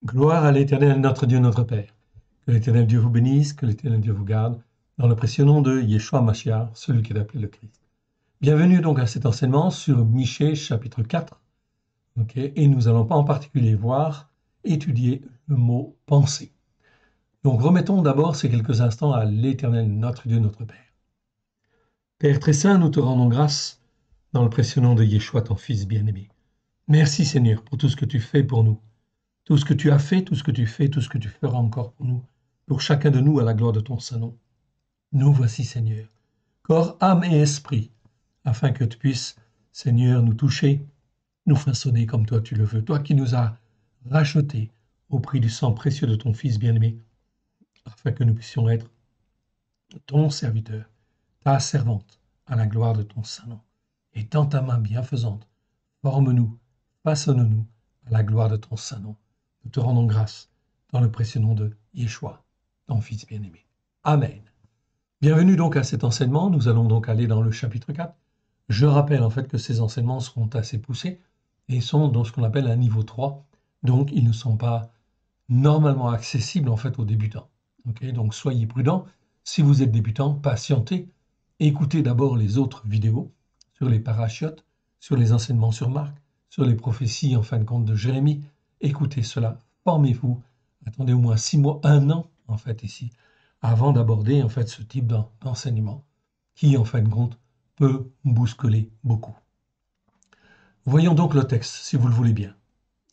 Gloire à l'Éternel, notre Dieu, notre Père. Que l'Éternel Dieu vous bénisse, que l'Éternel Dieu vous garde, dans le précieux nom de Yeshua Mashiach, celui qui est appelé le Christ. Bienvenue donc à cet enseignement sur Michée chapitre 4. Et nous allons en particulier étudier le mot penser. Donc remettons d'abord ces quelques instants à l'Éternel, notre Dieu, notre Père. Père très saint, nous te rendons grâce dans le précieux nom de Yeshua, ton Fils bien-aimé. Merci Seigneur pour tout ce que tu fais pour nous. Tout ce que tu as fait, tout ce que tu fais, tout ce que tu feras encore pour nous, pour chacun de nous à la gloire de ton Saint-Nom. Nous voici, Seigneur, corps, âme et esprit, afin que tu puisses, Seigneur, nous toucher, nous façonner comme toi tu le veux, toi qui nous as rachetés au prix du sang précieux de ton Fils bien-aimé, afin que nous puissions être ton serviteur, ta servante, à la gloire de ton Saint-Nom. Et dans ta main bienfaisante, forme-nous, façonne-nous à la gloire de ton Saint-Nom. Nous te rendons grâce dans le précieux nom de Yeshua, ton Fils bien-aimé. Amen. Bienvenue donc à cet enseignement. Nous allons donc aller dans le chapitre 4. Je rappelle en fait que ces enseignements seront assez poussés et sont dans ce qu'on appelle un niveau 3. Donc, ils ne sont pas normalement accessibles en fait aux débutants. Donc, soyez prudents. Si vous êtes débutant, patientez. Écoutez d'abord les autres vidéos sur les parachutes, sur les enseignements sur Marc, sur les prophéties en fin de compte de Jérémie. Écoutez cela, formez-vous, attendez au moins 6 mois, 1 an en fait ici, avant d'aborder en fait ce type d'enseignement qui en fin de compte peut bousculer beaucoup. Voyons donc le texte, si vous le voulez bien,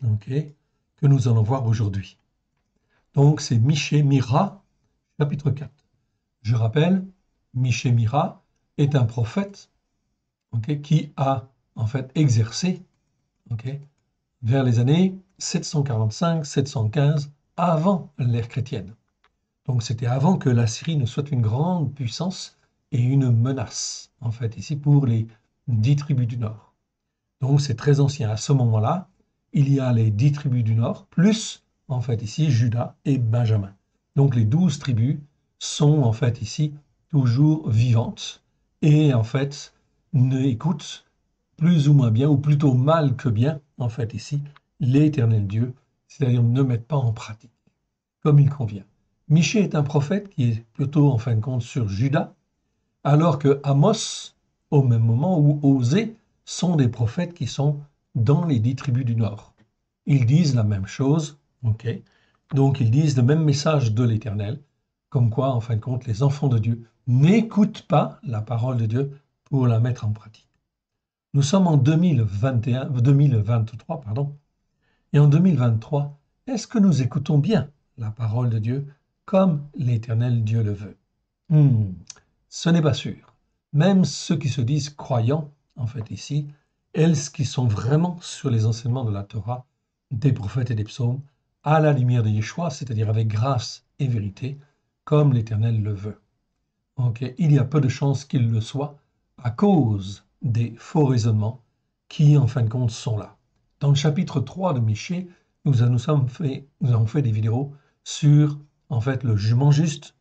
que nous allons voir aujourd'hui. Donc c'est Michée Mira, chapitre 4. Je rappelle, Michée Mira est un prophète qui a en fait exercé vers les années 745-715 avant l'ère chrétienne. Donc c'était avant que la Syrie ne soit une grande puissance et une menace, en fait, ici pour les 10 tribus du Nord. Donc c'est très ancien. À ce moment-là, il y a les 10 tribus du Nord, plus, en fait, ici, Juda et Benjamin. Donc les 12 tribus sont, en fait, ici, toujours vivantes et, en fait, écoutent plus ou moins bien, ou plutôt mal que bien, en fait, ici, l'Éternel Dieu, c'est-à-dire ne mettent pas en pratique, comme il convient. Michée est un prophète qui est plutôt, en fin de compte, sur Juda, alors que Amos, au même moment, ou Osée, sont des prophètes qui sont dans les 10 tribus du Nord. Ils disent la même chose, donc ils disent le même message de l'Éternel, comme quoi, en fin de compte, les enfants de Dieu n'écoutent pas la parole de Dieu pour la mettre en pratique. Nous sommes en 2023, et en 2023, est-ce que nous écoutons bien la parole de Dieu comme l'Éternel Dieu le veut? Ce n'est pas sûr. Même ceux qui se disent croyants, en fait ici, elles qui sont vraiment sur les enseignements de la Torah, des prophètes et des psaumes, à la lumière de Yeshua, c'est-à-dire avec grâce et vérité, comme l'Éternel le veut. Il y a peu de chances qu'il le soit à cause des faux raisonnements qui, en fin de compte, sont là. Dans le chapitre 3 de Michée, nous avons fait des vidéos sur, en fait, le jugement juste,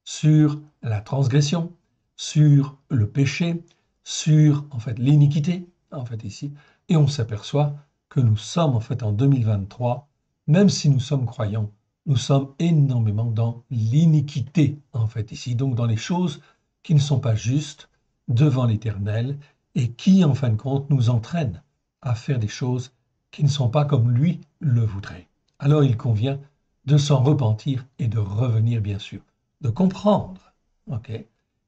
sur la transgression, sur le péché, sur, en fait, l'iniquité, en fait, ici, et on s'aperçoit que nous sommes, en fait, en 2023, même si nous sommes croyants, nous sommes énormément dans l'iniquité, en fait, ici, donc dans les choses qui ne sont pas justes devant l'Éternel et qui, en fin de compte, nous entraînent à faire des choses qui ne sont pas comme lui le voudrait. Alors il convient de s'en repentir et de revenir, bien sûr, de comprendre,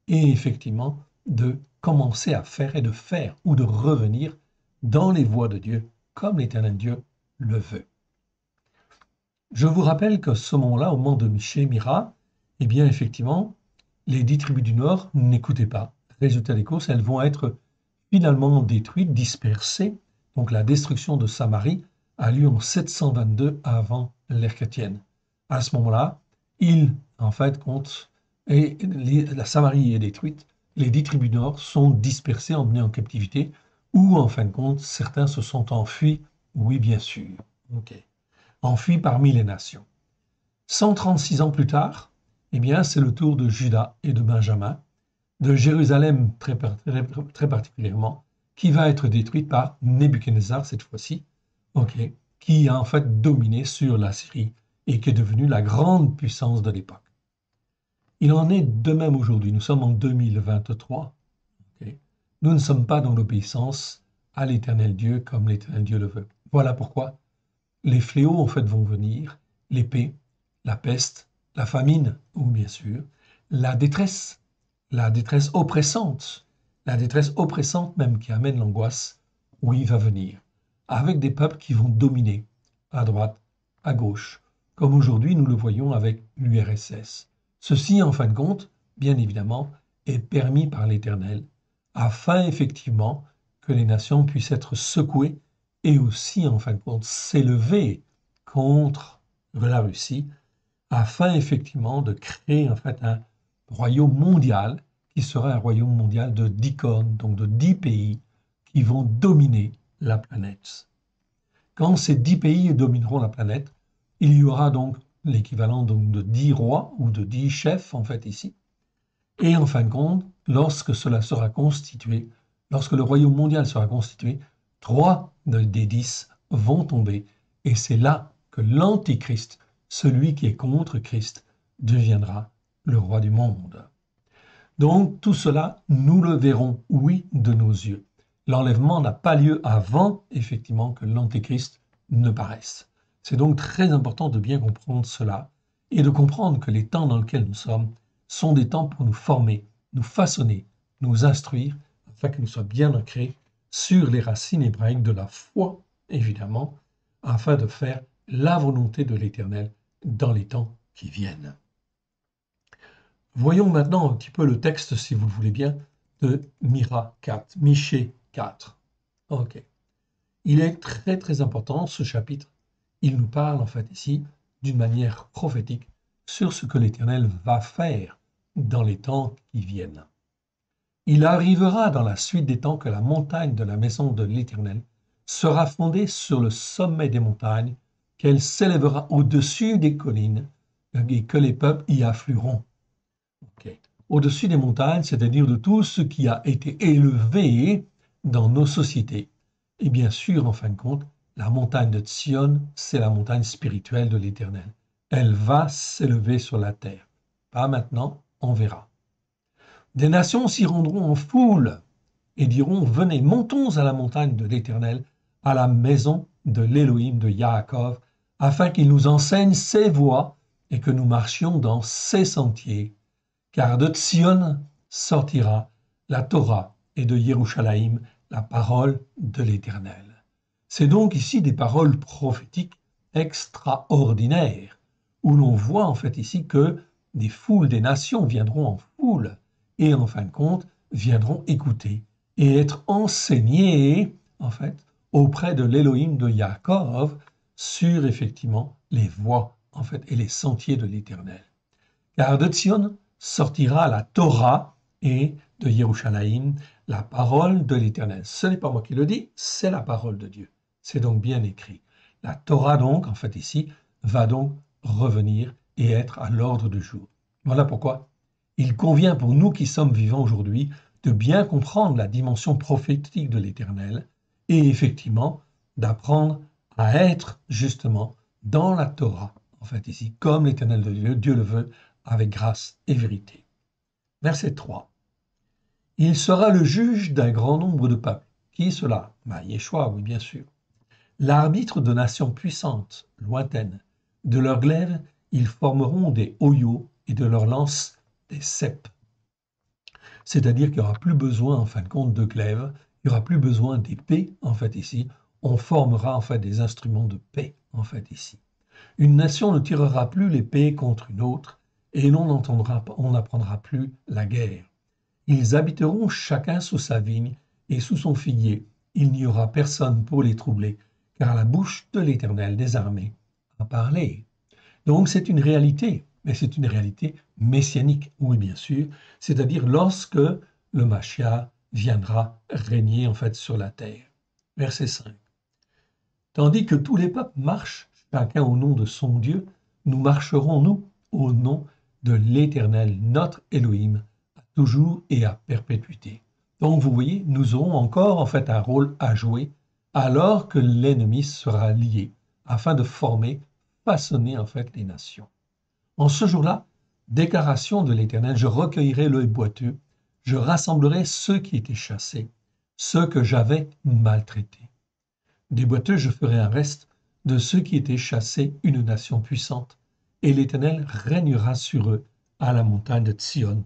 et effectivement de commencer à faire et de faire ou de revenir dans les voies de Dieu comme l'Éternel Dieu le veut. Je vous rappelle qu'à ce moment-là, au moment de Michée Mira, eh bien effectivement, les 10 tribus du Nord n'écoutaient pas. Résultat des courses, elles vont être finalement détruites, dispersées. Donc la destruction de Samarie a lieu en 722 avant l'ère chrétienne. À ce moment-là, en fait, la Samarie est détruite, les 10 tribus du Nord sont dispersées, emmenées en captivité, ou en fin de compte, certains se sont enfuis, oui bien sûr, enfuis parmi les nations. 136 ans plus tard, eh bien, c'est le tour de Juda et de Benjamin, de Jérusalem très particulièrement, qui va être détruite par Nebuchadnezzar cette fois-ci, qui a en fait dominé sur la Syrie et qui est devenue la grande puissance de l'époque. Il en est de même aujourd'hui. Nous sommes en 2023. Okay. Nous ne sommes pas dans l'obéissance à l'Éternel Dieu comme l'Éternel Dieu le veut. Voilà pourquoi les fléaux en fait vont venir, l'épée, la peste, la famine, ou bien sûr, la détresse oppressante, la détresse oppressante même qui amène l'angoisse, oui, va venir, avec des peuples qui vont dominer à droite, à gauche, comme aujourd'hui nous le voyons avec l'URSS. Ceci, en fin de compte, bien évidemment, est permis par l'Éternel, afin effectivement que les nations puissent être secouées et aussi, en fin de compte, s'élever contre la Russie, afin effectivement de créer en fait un royaume mondial qui sera un royaume mondial de 10 cornes, donc de 10 pays qui vont dominer la planète. Quand ces 10 pays domineront la planète, il y aura donc l'équivalent donc de 10 rois ou de 10 chefs en fait ici. Et en fin de compte, lorsque cela sera constitué, lorsque le royaume mondial sera constitué, 3 des 10 vont tomber. Et c'est là que l'Antichrist, celui qui est contre Christ, deviendra le roi du monde. Donc tout cela, nous le verrons, oui, de nos yeux. L'enlèvement n'a pas lieu avant, effectivement, que l'Antéchrist ne paraisse. C'est donc très important de bien comprendre cela et de comprendre que les temps dans lesquels nous sommes sont des temps pour nous former, nous façonner, nous instruire, afin que nous soyons bien ancrés sur les racines hébraïques de la foi, évidemment, afin de faire la volonté de l'Éternel dans les temps qui viennent. Voyons maintenant un petit peu le texte, si vous le voulez bien, de Michée 4. Ok. Il est très très important ce chapitre. Il nous parle en fait ici d'une manière prophétique sur ce que l'Éternel va faire dans les temps qui viennent. Il arrivera dans la suite des temps que la montagne de la maison de l'Éternel sera fondée sur le sommet des montagnes, qu'elle s'élèvera au-dessus des collines et que les peuples y afflueront. Okay. Au-dessus des montagnes, c'est-à-dire de tout ce qui a été élevé dans nos sociétés. Et bien sûr, en fin de compte, la montagne de Sion, c'est la montagne spirituelle de l'Éternel. Elle va s'élever sur la terre. Pas maintenant, on verra. Des nations s'y rendront en foule et diront, venez, montons à la montagne de l'Éternel, à la maison de l'Élohim de Yaakov, afin qu'il nous enseigne ses voies et que nous marchions dans ses sentiers. Car de Sion sortira la Torah et de Yerushalayim la parole de l'Éternel. C'est donc ici des paroles prophétiques extraordinaires, où l'on voit en fait ici que des foules des nations viendront en foule et en fin de compte viendront écouter et être enseignés en fait auprès de l'Élohim de Yaakov sur effectivement les voies en fait et les sentiers de l'Éternel. Car de Sion sortira la Torah et de Yerushalayim la parole de l'Éternel. Ce n'est pas moi qui le dis, c'est la parole de Dieu. C'est donc bien écrit. La Torah donc, en fait ici, va donc revenir et être à l'ordre du jour. Voilà pourquoi il convient pour nous qui sommes vivants aujourd'hui de bien comprendre la dimension prophétique de l'Éternel et effectivement d'apprendre à être justement dans la Torah, en fait ici, comme l'Éternel de Dieu le veut, avec grâce et vérité. Verset 3. Il sera le juge d'un grand nombre de peuples. Qui est cela? Yeshua, oui, bien sûr. L'arbitre de nations puissantes, lointaines. De leurs glaives, ils formeront des hoyaux et de leurs lances des cèpes. C'est-à-dire qu'il n'y aura plus besoin, en fin de compte, de glaives, il n'y aura plus besoin d'épées, en fait, ici. On formera, en fait, des instruments de paix, en fait, ici. Une nation ne tirera plus l'épée contre une autre, et on n'apprendra plus la guerre. Ils habiteront chacun sous sa vigne et sous son figuier. Il n'y aura personne pour les troubler, car la bouche de l'Éternel des armées a parlé. Donc c'est une réalité, mais c'est une réalité messianique, oui bien sûr, c'est-à-dire lorsque le Mashiach viendra régner en fait sur la terre. Verset 5. Tandis que tous les peuples marchent, chacun au nom de son Dieu, nous marcherons, nous, au nom de l'Éternel, notre Elohim, à toujours et à perpétuité. Donc vous voyez, nous aurons encore en fait un rôle à jouer alors que l'ennemi sera lié, afin de former, façonner en fait les nations. En ce jour-là, déclaration de l'Éternel, je recueillerai l'œil boiteux, je rassemblerai ceux qui étaient chassés, ceux que j'avais maltraités. Des boiteux, je ferai un reste, de ceux qui étaient chassés, une nation puissante, et l'Éternel régnera sur eux à la montagne de Sion,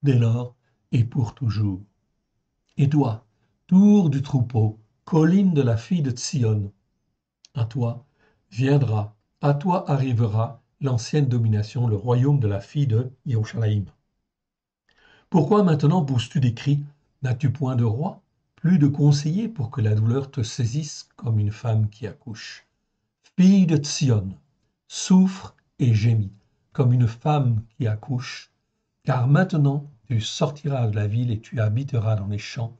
dès lors et pour toujours. Et toi, tour du troupeau, colline de la fille de Sion, à toi viendra, à toi arrivera l'ancienne domination, le royaume de la fille de Yerushalayim. Pourquoi maintenant pousses-tu des cris? N'as-tu point de roi? Plus de conseiller pour que la douleur te saisisse comme une femme qui accouche. Fille de Sion, souffre et gémis comme une femme qui accouche, car maintenant tu sortiras de la ville et tu habiteras dans les champs.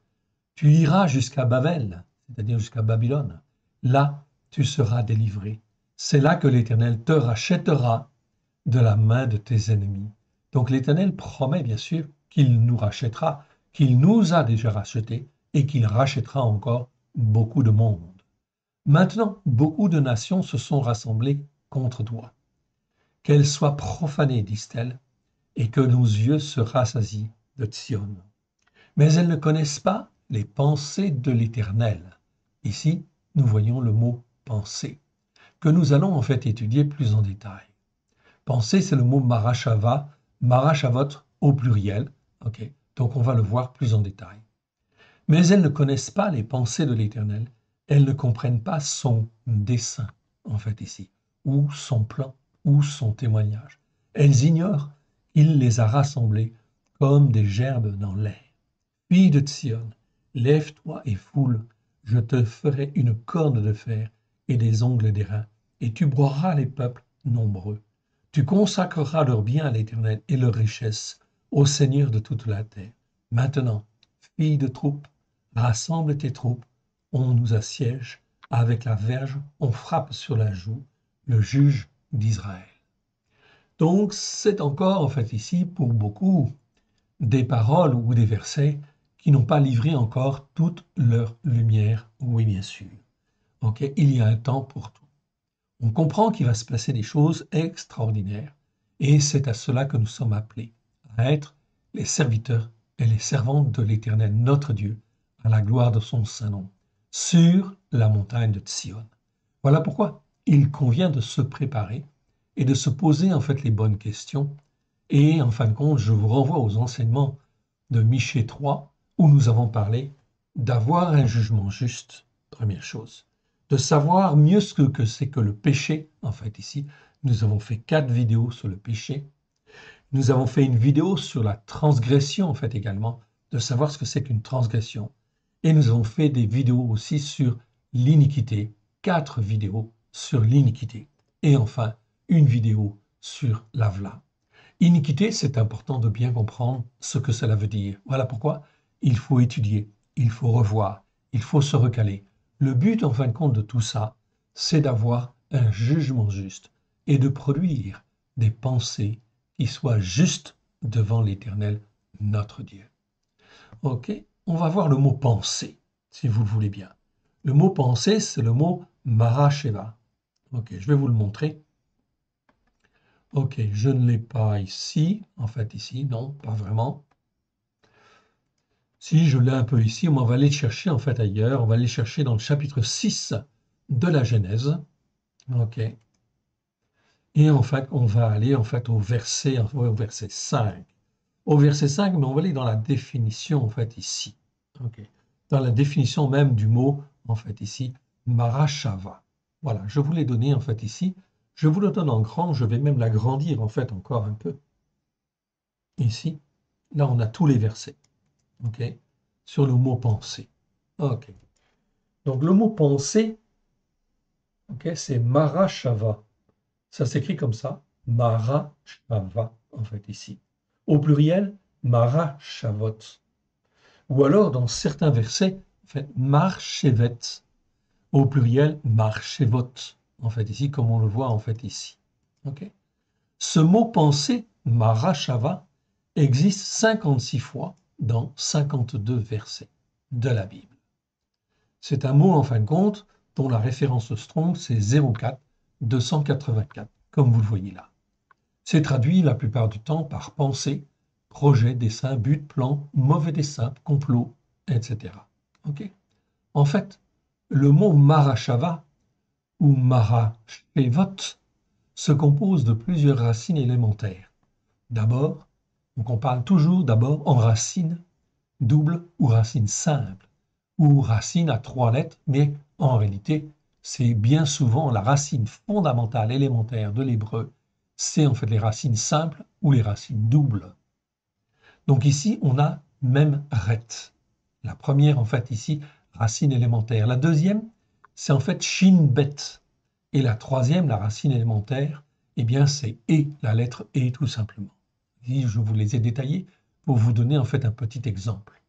Tu iras jusqu'à Babel, c'est-à-dire jusqu'à Babylone. Là, tu seras délivré. C'est là que l'Éternel te rachètera de la main de tes ennemis. Donc l'Éternel promet bien sûr qu'il nous rachètera, qu'il nous a déjà rachetés et qu'il rachètera encore beaucoup de monde. Maintenant, beaucoup de nations se sont rassemblées contre toi. Qu'elles soient profanées, disent-elles, et que nos yeux se rassasient de Sion. Mais elles ne connaissent pas les pensées de l'Éternel. Ici, nous voyons le mot penser, que nous allons en fait étudier plus en détail. Penser, c'est le mot marachava, marachavot au pluriel. Okay. Donc on va le voir plus en détail. Mais elles ne connaissent pas les pensées de l'Éternel. Elles ne comprennent pas son dessein, en fait ici, ou son plan, ou son témoignage. Elles ignorent qu'il les a rassemblées comme des gerbes dans l'air. Fille de Sion, lève-toi et foule, je te ferai une corne de fer et des ongles d'airain, et tu broieras les peuples nombreux. Tu consacreras leurs biens à l'Éternel et leurs richesses au Seigneur de toute la terre. Maintenant, fille de troupe, rassemble tes troupes, on nous assiège, avec la verge, on frappe sur la joue, le juge d'Israël. Donc, c'est encore, en fait, ici, pour beaucoup, des paroles ou des versets qui n'ont pas livré encore toute leur lumière, oui, bien sûr. Okay, il y a un temps pour tout. On comprend qu'il va se passer des choses extraordinaires, et c'est à cela que nous sommes appelés, à être les serviteurs et les servantes de l'Éternel, notre Dieu, à la gloire de son saint nom, sur la montagne de Sion. Voilà pourquoi il convient de se préparer et de se poser en fait les bonnes questions. Et en fin de compte, je vous renvoie aux enseignements de Michée 3, où nous avons parlé d'avoir un jugement juste, première chose, de savoir mieux ce que c'est que le péché. En fait, ici, nous avons fait 4 vidéos sur le péché. Nous avons fait une vidéo sur la transgression, en fait, également, de savoir ce que c'est qu'une transgression. Et nous avons fait des vidéos aussi sur l'iniquité, 4 vidéos sur l'iniquité. Et enfin, une vidéo sur l'avla. Iniquité, c'est important de bien comprendre ce que cela veut dire. Voilà pourquoi il faut étudier, il faut revoir, il faut se recaler. Le but, en fin de compte, de tout ça, c'est d'avoir un jugement juste et de produire des pensées qui soient justes devant l'Éternel, notre Dieu. Ok, on va voir le mot penser, si vous le voulez bien. Le mot penser, c'est le mot maracheva. Ok, je vais vous le montrer. Ok, je ne l'ai pas ici, en fait ici, non, pas vraiment. Si, je l'ai un peu ici, mais on va aller le chercher en fait ailleurs, on va aller le chercher dans le chapitre 6 de la Genèse. Ok. Et en fait, on va aller en fait au verset 5. Au verset 5, mais on va aller dans la définition en fait ici. Ok. Dans la définition même du mot, en fait ici, marachava. Voilà, je vous l'ai donné en fait ici. Je vous le donne en grand, je vais même l'agrandir en fait encore un peu. Ici, là on a tous les versets. Ok, sur le mot penser. Ok. Donc le mot penser, ok, c'est marachava. Ça s'écrit comme ça, marachava, en fait, ici. Au pluriel, marachavot. Ou alors, dans certains versets, en fait, marchevet. Au pluriel, marchevot. En fait, ici, comme on le voit, en fait, ici. Ok. Ce mot penser, marachava, existe 56 fois dans 52 versets de la Bible. C'est un mot, en fin de compte, dont la référence Strong, c'est 04 284, comme vous le voyez là. C'est traduit la plupart du temps par pensée, projet, dessin, but, plan, mauvais dessin, complot, etc. Okay. En fait, le mot Mahashava ou Mahashevot se compose de plusieurs racines élémentaires. D'abord, donc on parle toujours d'abord en racine double ou racine simple, ou racine à 3 lettres, mais en réalité, c'est bien souvent la racine fondamentale élémentaire de l'hébreu, c'est en fait les racines simples ou les racines doubles. Donc ici, on a même ret. La première, en fait, ici, racine élémentaire. La deuxième, c'est en fait shin bet. Et la troisième, la racine élémentaire, eh bien, c'est et, la lettre et, tout simplement. Ici, je vous les ai détaillés pour vous donner en fait un petit exemple.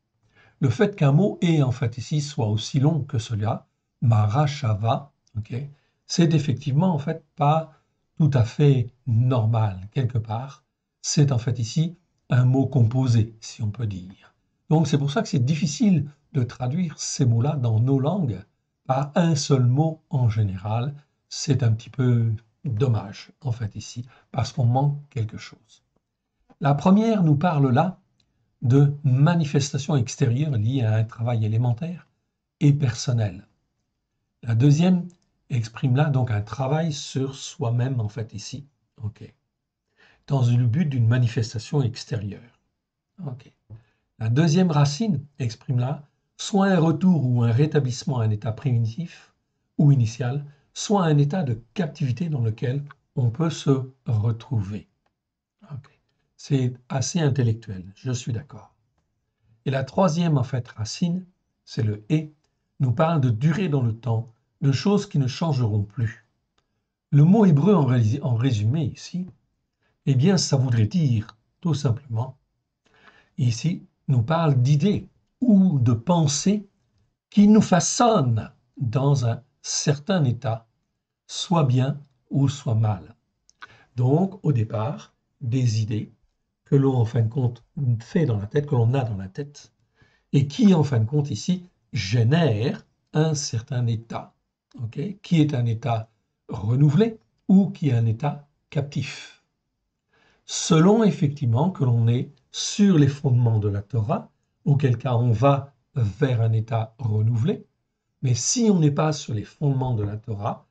Le fait qu'un mot et en fait ici soit aussi long que celui-là, Mahashava, okay, c'est effectivement en fait pas tout à fait normal quelque part. C'est en fait ici un mot composé, si on peut dire. Donc c'est pour ça que c'est difficile de traduire ces mots-là dans nos langues par un seul mot en général. C'est un petit peu dommage en fait ici, parce qu'on manque quelque chose. La première nous parle là de manifestations extérieures liées à un travail élémentaire et personnel. La deuxième exprime là donc un travail sur soi-même en fait ici, okay, dans le but d'une manifestation extérieure. Okay. La deuxième racine exprime là soit un retour ou un rétablissement à un état primitif ou initial, soit un état de captivité dans lequel on peut se retrouver. Okay. C'est assez intellectuel, je suis d'accord. Et la troisième, en fait, racine, c'est le « et », nous parle de durée dans le temps, de choses qui ne changeront plus. Le mot hébreu en résumé ici, eh bien, ça voudrait dire, tout simplement, ici, nous parle d'idées ou de pensées qui nous façonnent dans un certain état, soit bien ou soit mal. Donc, au départ, des idées que l'on, en fin de compte, fait dans la tête, que l'on a dans la tête, et qui, en fin de compte, ici, génère un certain état, okay, qui est un état renouvelé ou qui est un état captif. Selon, effectivement, que l'on est sur les fondements de la Torah, auquel cas on va vers un état renouvelé, mais si on n'est pas sur les fondements de la Torah,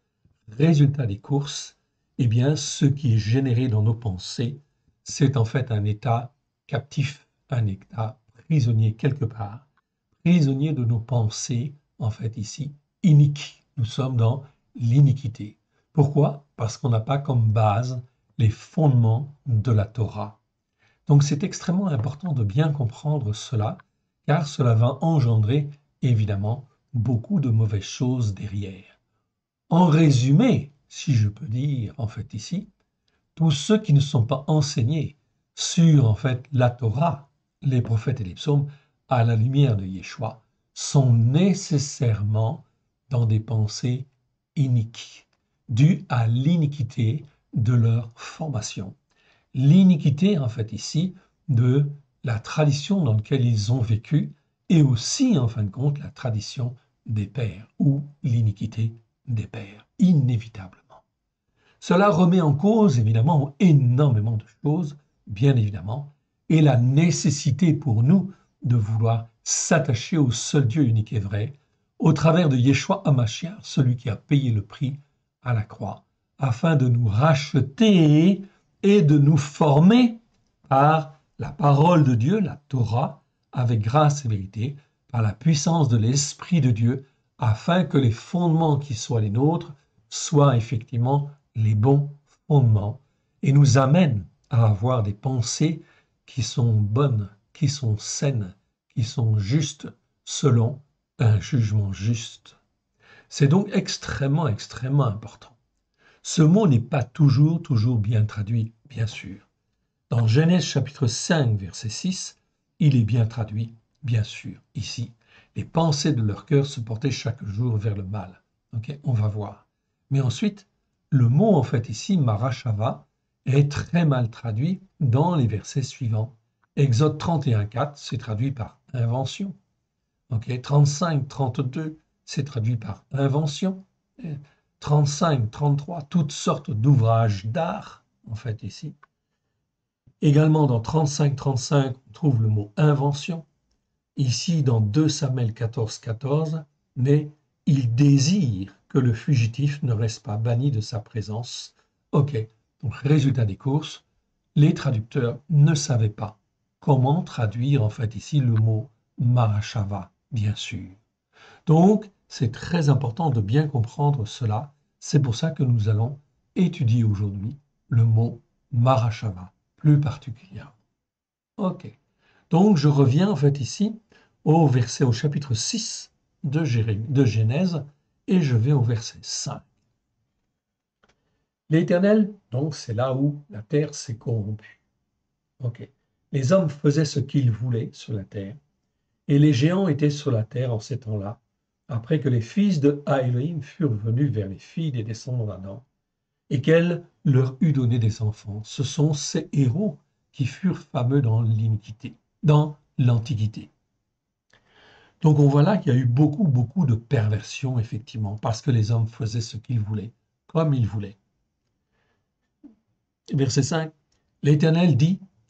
résultat des courses, eh bien, ce qui est généré dans nos pensées, c'est en fait un état captif, un état prisonnier quelque part, prisonniers de nos pensées, en fait ici, iniques. Nous sommes dans l'iniquité. Pourquoi? Parce qu'on n'a pas comme base les fondements de la Torah. Donc c'est extrêmement important de bien comprendre cela, car cela va engendrer évidemment beaucoup de mauvaises choses derrière. En résumé, si je peux dire en fait ici, tous ceux qui ne sont pas enseignés sur en fait la Torah, les prophètes et les psaumes, à la lumière de Yeshua, sont nécessairement dans des pensées iniques, dues à l'iniquité de leur formation. L'iniquité, en fait, ici, de la tradition dans laquelle ils ont vécu, et aussi, en fin de compte, la tradition des pères, ou l'iniquité des pères, inévitablement. Cela remet en cause, évidemment, énormément de choses, bien évidemment, et la nécessité pour nous de vouloir s'attacher au seul Dieu unique et vrai, au travers de Yeshua HaMashiach, celui qui a payé le prix à la croix, afin de nous racheter et de nous former par la parole de Dieu, la Torah, avec grâce et vérité, par la puissance de l'Esprit de Dieu, afin que les fondements qui soient les nôtres soient effectivement les bons fondements et nous amènent à avoir des pensées qui sont bonnes, qui sont saines, qui sont justes selon un jugement juste. C'est donc extrêmement, extrêmement important. Ce mot n'est pas toujours bien traduit, bien sûr. Dans Genèse chapitre 5, verset 6, il est bien traduit, bien sûr, ici. Les pensées de leur cœur se portaient chaque jour vers le mal. Okay, on va voir. Mais ensuite, le mot, en fait, ici, Mahashava, est très mal traduit dans les versets suivants. Exode 31, 4, c'est traduit par invention. Okay, 35, 32, c'est traduit par invention. 35, 33, toutes sortes d'ouvrages d'art, en fait, ici. Également, dans 35, 35, on trouve le mot invention. Ici, dans 2 Samuel 14, 14, mais il désire que le fugitif ne reste pas banni de sa présence. Ok, donc résultat des courses, les traducteurs ne savaient pas comment traduire en fait ici le mot Mahashava, bien sûr. Donc, c'est très important de bien comprendre cela. C'est pour ça que nous allons étudier aujourd'hui le mot Mahashava, plus particulièrement. Ok. Donc, je reviens en fait ici au chapitre 6 de Genèse, et je vais au verset 5. L'Éternel, donc c'est là où la terre s'est corrompue. Ok. Les hommes faisaient ce qu'ils voulaient sur la terre, et les géants étaient sur la terre en ces temps-là, après que les fils de Elohim furent venus vers les filles des descendants d'Adam, et qu'elle leur eut donné des enfants. Ce sont ces héros qui furent fameux dans l'Antiquité. Donc on voit là qu'il y a eu beaucoup de perversions, effectivement, parce que les hommes faisaient ce qu'ils voulaient, comme ils voulaient. Verset 5, l'Éternel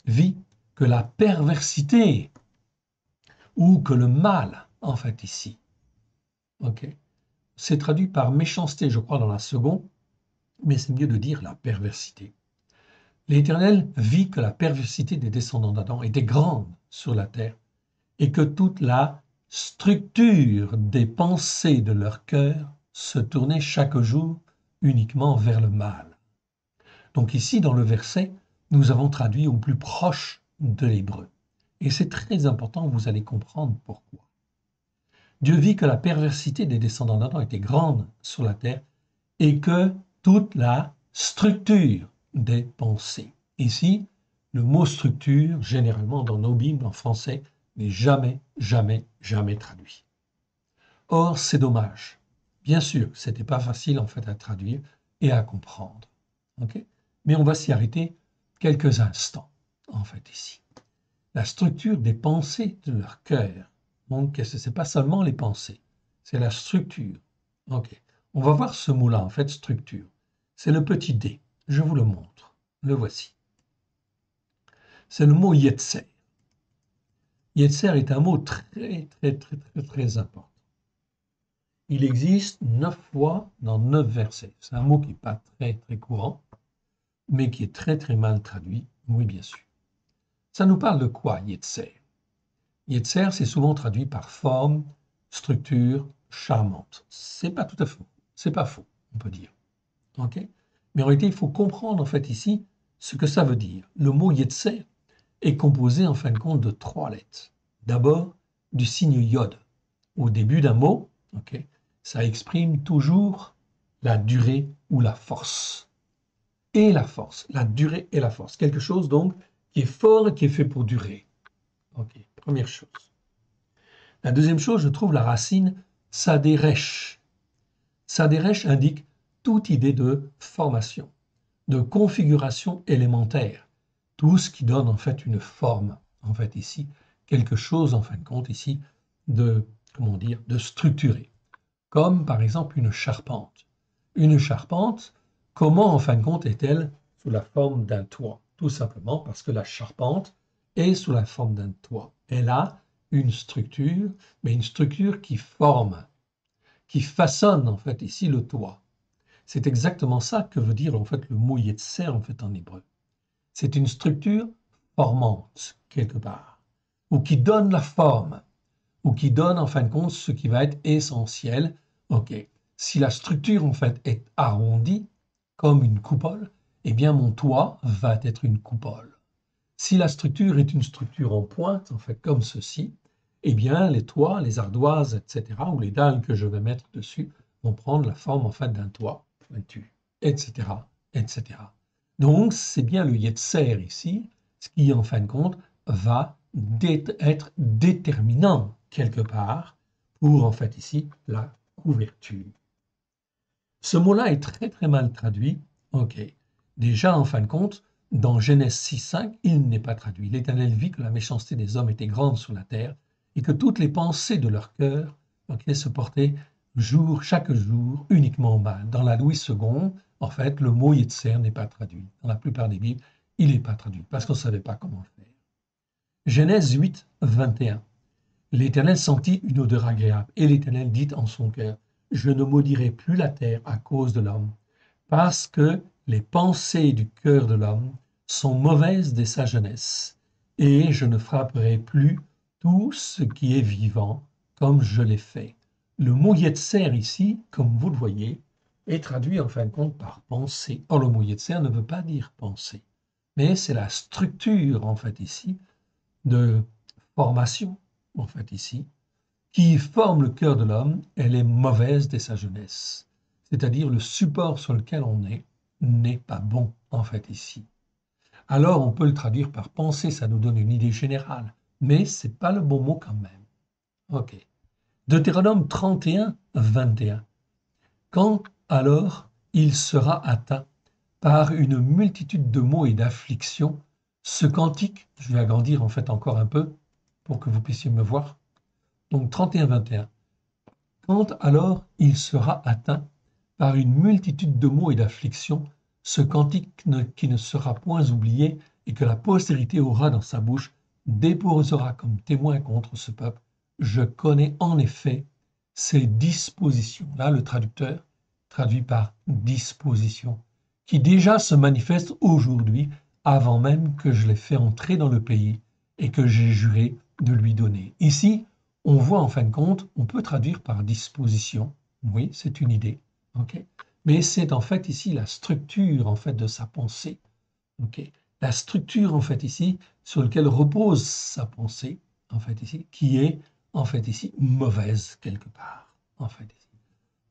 vit que la perversité, ou que le mal, en fait, ici, ok, c'est traduit par méchanceté, je crois, dans la seconde, mais c'est mieux de dire la perversité. L'Éternel vit que la perversité des descendants d'Adam était grande sur la terre, et que toute la structure des pensées de leur cœur se tournait chaque jour uniquement vers le mal. Donc ici, dans le verset, nous avons traduit au plus proche de l'hébreu. Et c'est très important, vous allez comprendre pourquoi. Dieu vit que la perversité des descendants d'Adam était grande sur la terre et que toute la structure des pensées. Ici, le mot structure, généralement dans nos Bibles en français, n'est jamais traduit. Or, c'est dommage. Bien sûr, ce n'était pas facile en fait à traduire et à comprendre. Okay, mais on va s'y arrêter quelques instants, en fait, ici. La structure des pensées de leur cœur. Donc, ce n'est pas seulement les pensées, c'est la structure. Ok. On va voir ce mot-là, en fait, structure. C'est le petit d. Je vous le montre. Le voici. C'est le mot yetzer. Yetzer est un mot très important. Il existe 9 fois dans 9 versets. C'est un mot qui n'est pas très courant, mais qui est très mal traduit. Oui, bien sûr. Ça nous parle de quoi, yetzer? Yetzer, c'est souvent traduit par forme, structure, charmante. C'est pas tout à fait faux. C'est pas faux, on peut dire. Ok? Mais en réalité, il faut comprendre en fait ici ce que ça veut dire. Le mot yetzer est composé en fin de compte de 3 lettres. D'abord, du signe yod. Au début d'un mot, ok, ça exprime toujours la durée ou la force. Et la force, la durée et la force. Quelque chose donc qui est fort et qui est fait pour durer. Ok, première chose. La deuxième chose, je trouve la racine saderesh. Saderesh indique toute idée de formation, de configuration élémentaire, tout ce qui donne en fait une forme, en fait ici, quelque chose en fin de compte ici de, comment dire, de structuré, comme par exemple une charpente. Une charpente, comment en fin de compte est-elle sous la forme d'un toit? Tout simplement parce que la charpente est sous la forme d'un toit. Elle a une structure, mais une structure qui forme, qui façonne en fait ici le toit. C'est exactement ça que veut dire en fait le mot yetzer en fait en hébreu. C'est une structure formante quelque part, ou qui donne la forme, ou qui donne en fin de compte ce qui va être essentiel. Ok, si la structure en fait est arrondie comme une coupole, eh bien mon toit va être une coupole. Si la structure est une structure en pointe, en fait comme ceci, eh bien les toits, les ardoises, etc., ou les dalles que je vais mettre dessus vont prendre la forme en fait d'un toit pointu, etc., etc. Donc c'est bien le yetzer ici, ce qui en fin de compte va être déterminant quelque part pour en fait ici la couverture. Ce mot-là est très mal traduit. Ok. Déjà en fin de compte, dans Genèse 6.5, il n'est pas traduit. L'Éternel vit que la méchanceté des hommes était grande sur la terre et que toutes les pensées de leur cœur se portaient chaque jour, uniquement mal. Dans la Louis II, en fait, le mot Yetzer n'est pas traduit. Dans la plupart des Bibles, il n'est pas traduit parce qu'on ne savait pas comment le faire. Genèse 8, 21. L'Éternel sentit une odeur agréable, et l'Éternel dit en son cœur, je ne maudirai plus la terre à cause de l'homme, parce que les pensées du cœur de l'homme sont mauvaises dès sa jeunesse, et je ne frapperai plus tout ce qui est vivant comme je l'ai fait. Le mot Yetzer ici, comme vous le voyez, est traduit en fin de compte par pensée. Or, le mot Yetzer ne veut pas dire pensée, mais c'est la structure en fait ici de formation en fait ici qui forme le cœur de l'homme, elle est mauvaise dès sa jeunesse. C'est-à-dire le support sur lequel on est n'est pas bon, en fait, ici. Alors, on peut le traduire par pensée, ça nous donne une idée générale, mais ce n'est pas le bon mot quand même. OK. Deutéronome 31, 21. Quand alors il sera atteint par une multitude de maux et d'afflictions, ce cantique, je vais agrandir en fait encore un peu pour que vous puissiez me voir, donc 31, 21. Quand alors il sera atteint par une multitude de maux et d'afflictions, ce cantique qui ne sera point oublié et que la postérité aura dans sa bouche, déposera comme témoin contre ce peuple. Je connais en effet ces dispositions. Là, le traducteur traduit par disposition, qui déjà se manifestent aujourd'hui, avant même que je l'ai fait entrer dans le pays et que j'ai juré de lui donner. Ici, on voit en fin de compte, on peut traduire par disposition, oui, c'est une idée, ok, mais c'est en fait ici la structure en fait de sa pensée, ok, la structure en fait ici sur laquelle repose sa pensée, en fait ici, qui est en fait ici mauvaise quelque part, en fait ici.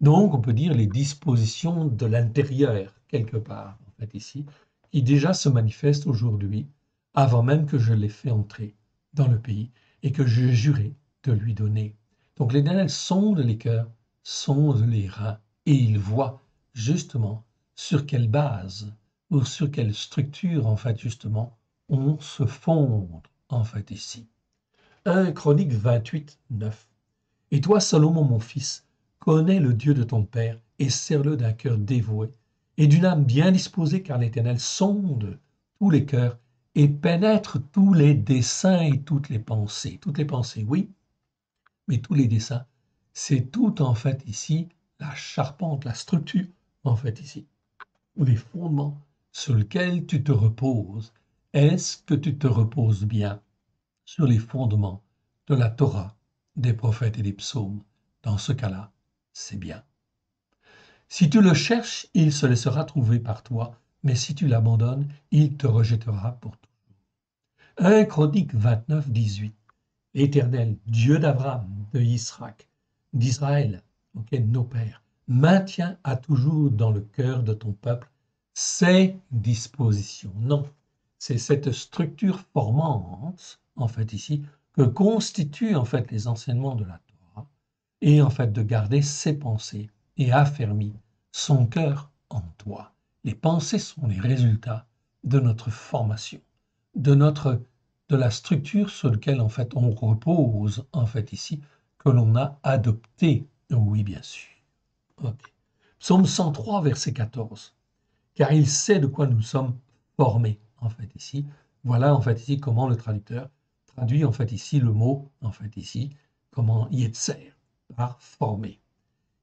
Donc on peut dire les dispositions de l'intérieur quelque part, en fait ici, qui déjà se manifestent aujourd'hui, avant même que je l'ai fait entrer dans le pays et que j'ai juré de lui donner. Donc l'Éternel sonde les cœurs, sonde les reins, et il voit justement sur quelle base ou sur quelle structure, en fait, justement, on se fonde, en fait, ici. 1 Chronique 28, 9. Et toi, Salomon, mon fils, connais le Dieu de ton père et sers-le d'un cœur dévoué et d'une âme bien disposée, car l'Éternel sonde tous les cœurs et pénètre tous les desseins et toutes les pensées. Toutes les pensées, oui, mais tous les desseins, c'est tout en fait ici la charpente, la structure en fait ici, ou les fondements sur lesquels tu te reposes. Est-ce que tu te reposes bien sur les fondements de la Torah, des prophètes et des psaumes? Dans ce cas-là, c'est bien. Si tu le cherches, il se laissera trouver par toi, mais si tu l'abandonnes, il te rejettera pour tout. 1 Chronique 29, 18. L'Éternel, Dieu d'Abraham, de Isaac, d'Israël, nos pères, maintient à toujours dans le cœur de ton peuple ses dispositions. Non, c'est cette structure formante, en fait ici, que constituent en fait les enseignements de la Torah, et en fait de garder ses pensées et affermir son cœur en toi. Les pensées sont les résultats de notre formation, de la structure sur laquelle en fait on repose en fait ici, que l'on a adopté. Oui, bien sûr. Okay. Psaume 103, verset 14. Car il sait de quoi nous sommes formés, en fait ici. Voilà en fait ici comment le traducteur traduit en fait ici le mot, en fait ici, comment Yetzer, par formé.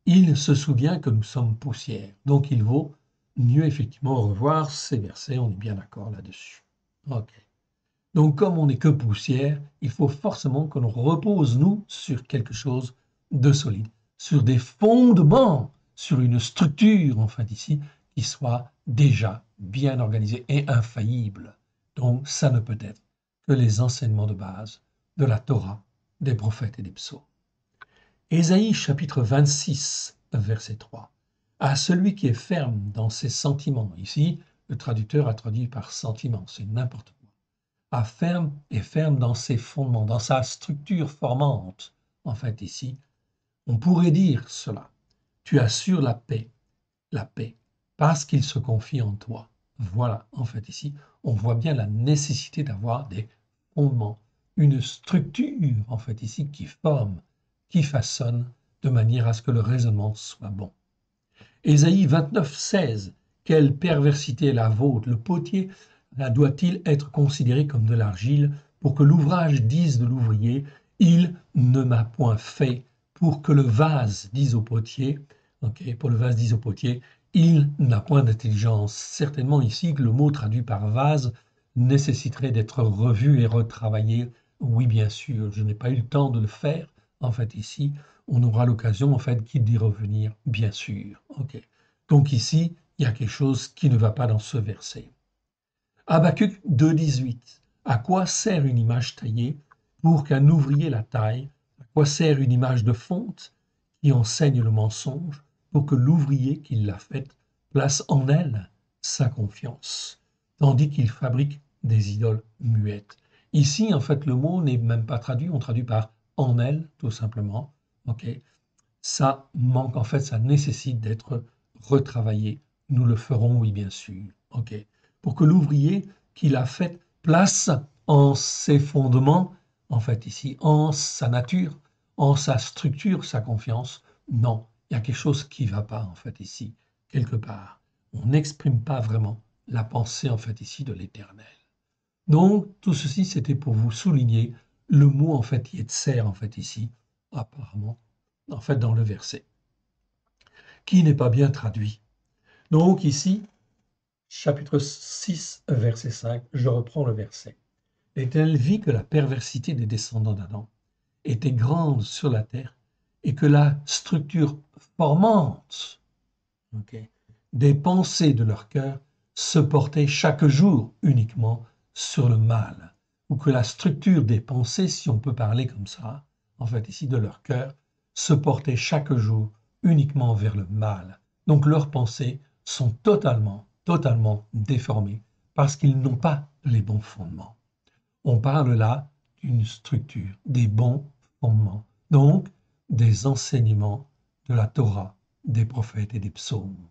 Il se souvient que nous sommes poussière, donc il vaut mieux effectivement revoir ces versets, on est bien d'accord là-dessus. Ok. Donc comme on n'est que poussière, il faut forcément que l'on repose, nous, sur quelque chose de solide, sur des fondements, sur une structure, enfin ici, qui soit déjà bien organisée et infaillible. Donc ça ne peut être que les enseignements de base de la Torah, des prophètes et des psaumes. Ésaïe chapitre 26, verset 3. À celui qui est ferme dans ses sentiments, ici, le traducteur a traduit par sentiment, c'est n'importe quoi. À ferme et ferme dans ses fondements, dans sa structure formante. En fait, ici, on pourrait dire cela. Tu assures la paix, parce qu'il se confie en toi. Voilà, en fait, ici, on voit bien la nécessité d'avoir des fondements, une structure, en fait, ici, qui forme, qui façonne de manière à ce que le raisonnement soit bon. Ésaïe 29, 16. Quelle perversité est la vôtre! Le potier doit-il être considéré comme de l'argile pour que l'ouvrage dise de l'ouvrier, il ne m'a point fait, pour que le vase dise au potier, pour le vase dise au potier, il n'a point d'intelligence. Certainement ici que le mot traduit par vase nécessiterait d'être revu et retravaillé. Oui, bien sûr, je n'ai pas eu le temps de le faire. En fait, ici, on aura l'occasion, en fait, d'y revenir, bien sûr. Donc ici, il y a quelque chose qui ne va pas dans ce verset. Habakkuk 2,18. À quoi sert une image taillée pour qu'un ouvrier la taille? À quoi sert une image de fonte qui enseigne le mensonge pour que l'ouvrier qui l'a faite place en elle sa confiance, tandis qu'il fabrique des idoles muettes? Ici, en fait, le mot n'est même pas traduit, on traduit par en elle, tout simplement. Ça manque, en fait, ça nécessite d'être retravaillé. Nous le ferons, oui, bien sûr. Pour que l'ouvrier qui l'a fait place en ses fondements, en fait ici, en sa nature, en sa structure, sa confiance. Non, il y a quelque chose qui ne va pas, en fait ici, quelque part. On n'exprime pas vraiment la pensée, en fait ici, de l'Éternel. Donc, tout ceci, c'était pour vous souligner le mot, en fait, Yetzer, en fait ici, apparemment, en fait, dans le verset, qui n'est pas bien traduit. Donc ici, chapitre 6, verset 5, je reprends le verset. L'Éternel vit que la perversité des descendants d'Adam était grande sur la terre et que la structure formante des pensées de leur cœur se portait chaque jour uniquement sur le mal, ou que la structure des pensées, si on peut parler comme ça, en fait ici de leur cœur, se portait chaque jour uniquement vers le mal. Donc leurs pensées sont totalement déformées parce qu'ils n'ont pas les bons fondements. On parle là d'une structure, des bons fondements, donc des enseignements de la Torah, des prophètes et des psaumes,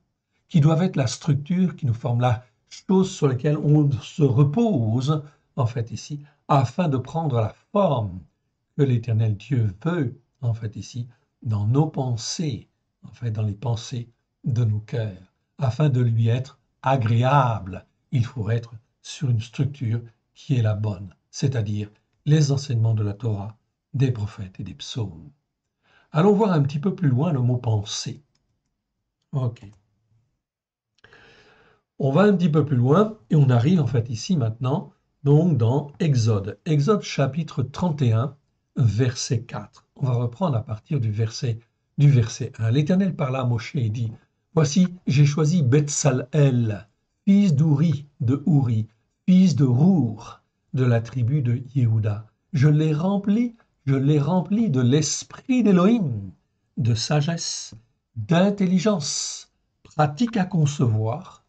qui doivent être la structure qui nous forme, la chose sur laquelle on se repose, en fait ici, afin de prendre la forme que l'Éternel Dieu veut, en fait ici, dans nos pensées, en fait dans les pensées de nos cœurs, afin de lui être agréable. Il faut être sur une structure qui est la bonne, c'est-à-dire les enseignements de la Torah, des prophètes et des psaumes. Allons voir un petit peu plus loin le mot penser. On va un petit peu plus loin et on arrive en fait ici maintenant donc dans Exode. Exode chapitre 31, verset 4. On va reprendre à partir du verset 1. L'Éternel parla à Moshe et dit, voici, j'ai choisi Betsalel, fils d'Uri, de Uri, fils de Rour, de la tribu de Yehuda. Je l'ai rempli de l'esprit d'Élohim, de sagesse, d'intelligence, pratique à concevoir,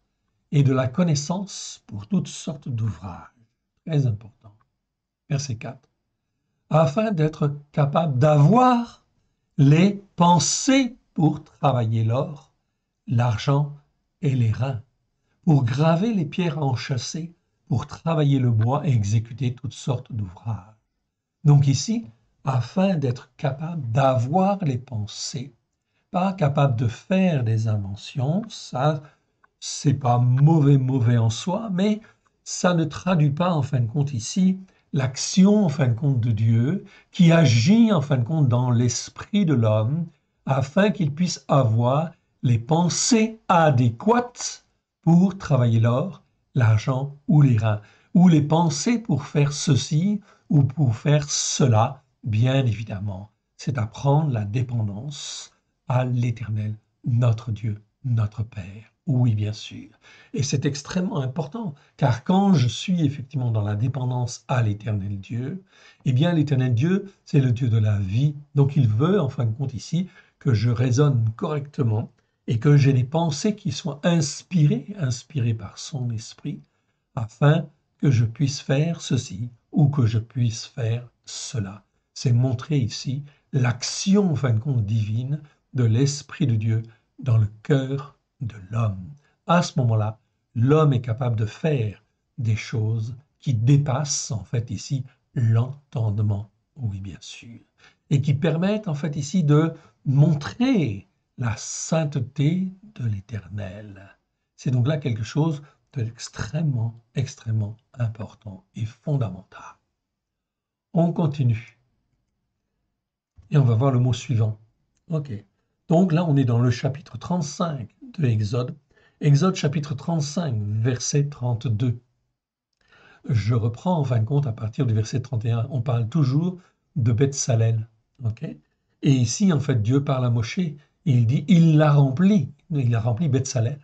et de la connaissance pour toutes sortes d'ouvrages. Très important. Verset 4. Afin d'être capable d'avoir les pensées pour travailler l'or, l'argent et les reins, pour graver les pierres enchâssées, pour travailler le bois et exécuter toutes sortes d'ouvrages. Donc ici, afin d'être capable d'avoir les pensées, pas capable de faire des inventions, ça, c'est pas mauvais en soi, mais ça ne traduit pas en fin de compte ici l'action en fin de compte de Dieu qui agit en fin de compte dans l'esprit de l'homme afin qu'il puisse avoir les pensées adéquates pour travailler l'or, l'argent ou les reins, ou les pensées pour faire ceci ou pour faire cela, bien évidemment. C'est apprendre la dépendance à l'Éternel, notre Dieu, notre Père. Oui, bien sûr. Et c'est extrêmement important, car quand je suis effectivement dans la dépendance à l'Éternel Dieu, eh bien l'Éternel Dieu, c'est le Dieu de la vie. Donc il veut, en fin de compte ici, que je raisonne correctement et que j'ai des pensées qui soient inspirées par son esprit, afin que je puisse faire ceci ou que je puisse faire cela. C'est montrer ici l'action, en fin de compte, divine de l'Esprit de Dieu dans le cœur de l'homme. À ce moment-là, l'homme est capable de faire des choses qui dépassent, en fait, ici, l'entendement. Oui, bien sûr. et qui permettent en fait ici de montrer la sainteté de l'Éternel. C'est donc là quelque chose d'extrêmement, extrêmement important et fondamental. On continue et on va voir le mot suivant. Ok. Donc là, on est dans le chapitre 35 de Exode. Exode chapitre 35, verset 32. Je reprends en fin de compte à partir du verset 31. On parle toujours de Beth-Salel. Okay. Et ici, en fait, Dieu parle à Moshe et il dit, il a rempli Beth-Salel.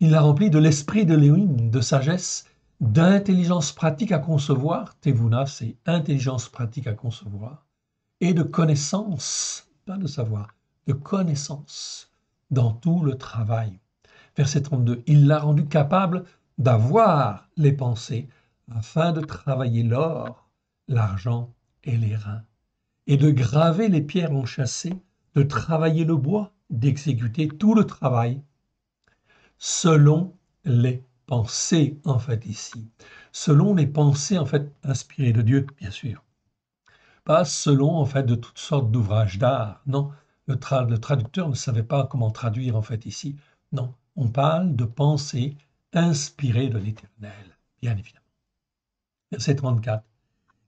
Il l'a rempli de l'esprit de Léoïm, de sagesse, d'intelligence pratique à concevoir. Tevuna, c'est intelligence pratique à concevoir. Et de connaissance, pas de savoir, de connaissance dans tout le travail. Verset 32, il l'a rendu capable d'avoir les pensées afin de travailler l'or, l'argent et les reins, et de graver les pierres enchâssées, de travailler le bois, d'exécuter tout le travail selon les pensées, en fait, ici. Selon les pensées, en fait, inspirées de Dieu, bien sûr. Pas selon, en fait, de toutes sortes d'ouvrages d'art. Non, le traducteur ne savait pas comment traduire, en fait, ici. Non, on parle de pensées inspirées de l'Éternel, bien évidemment. Verset 34.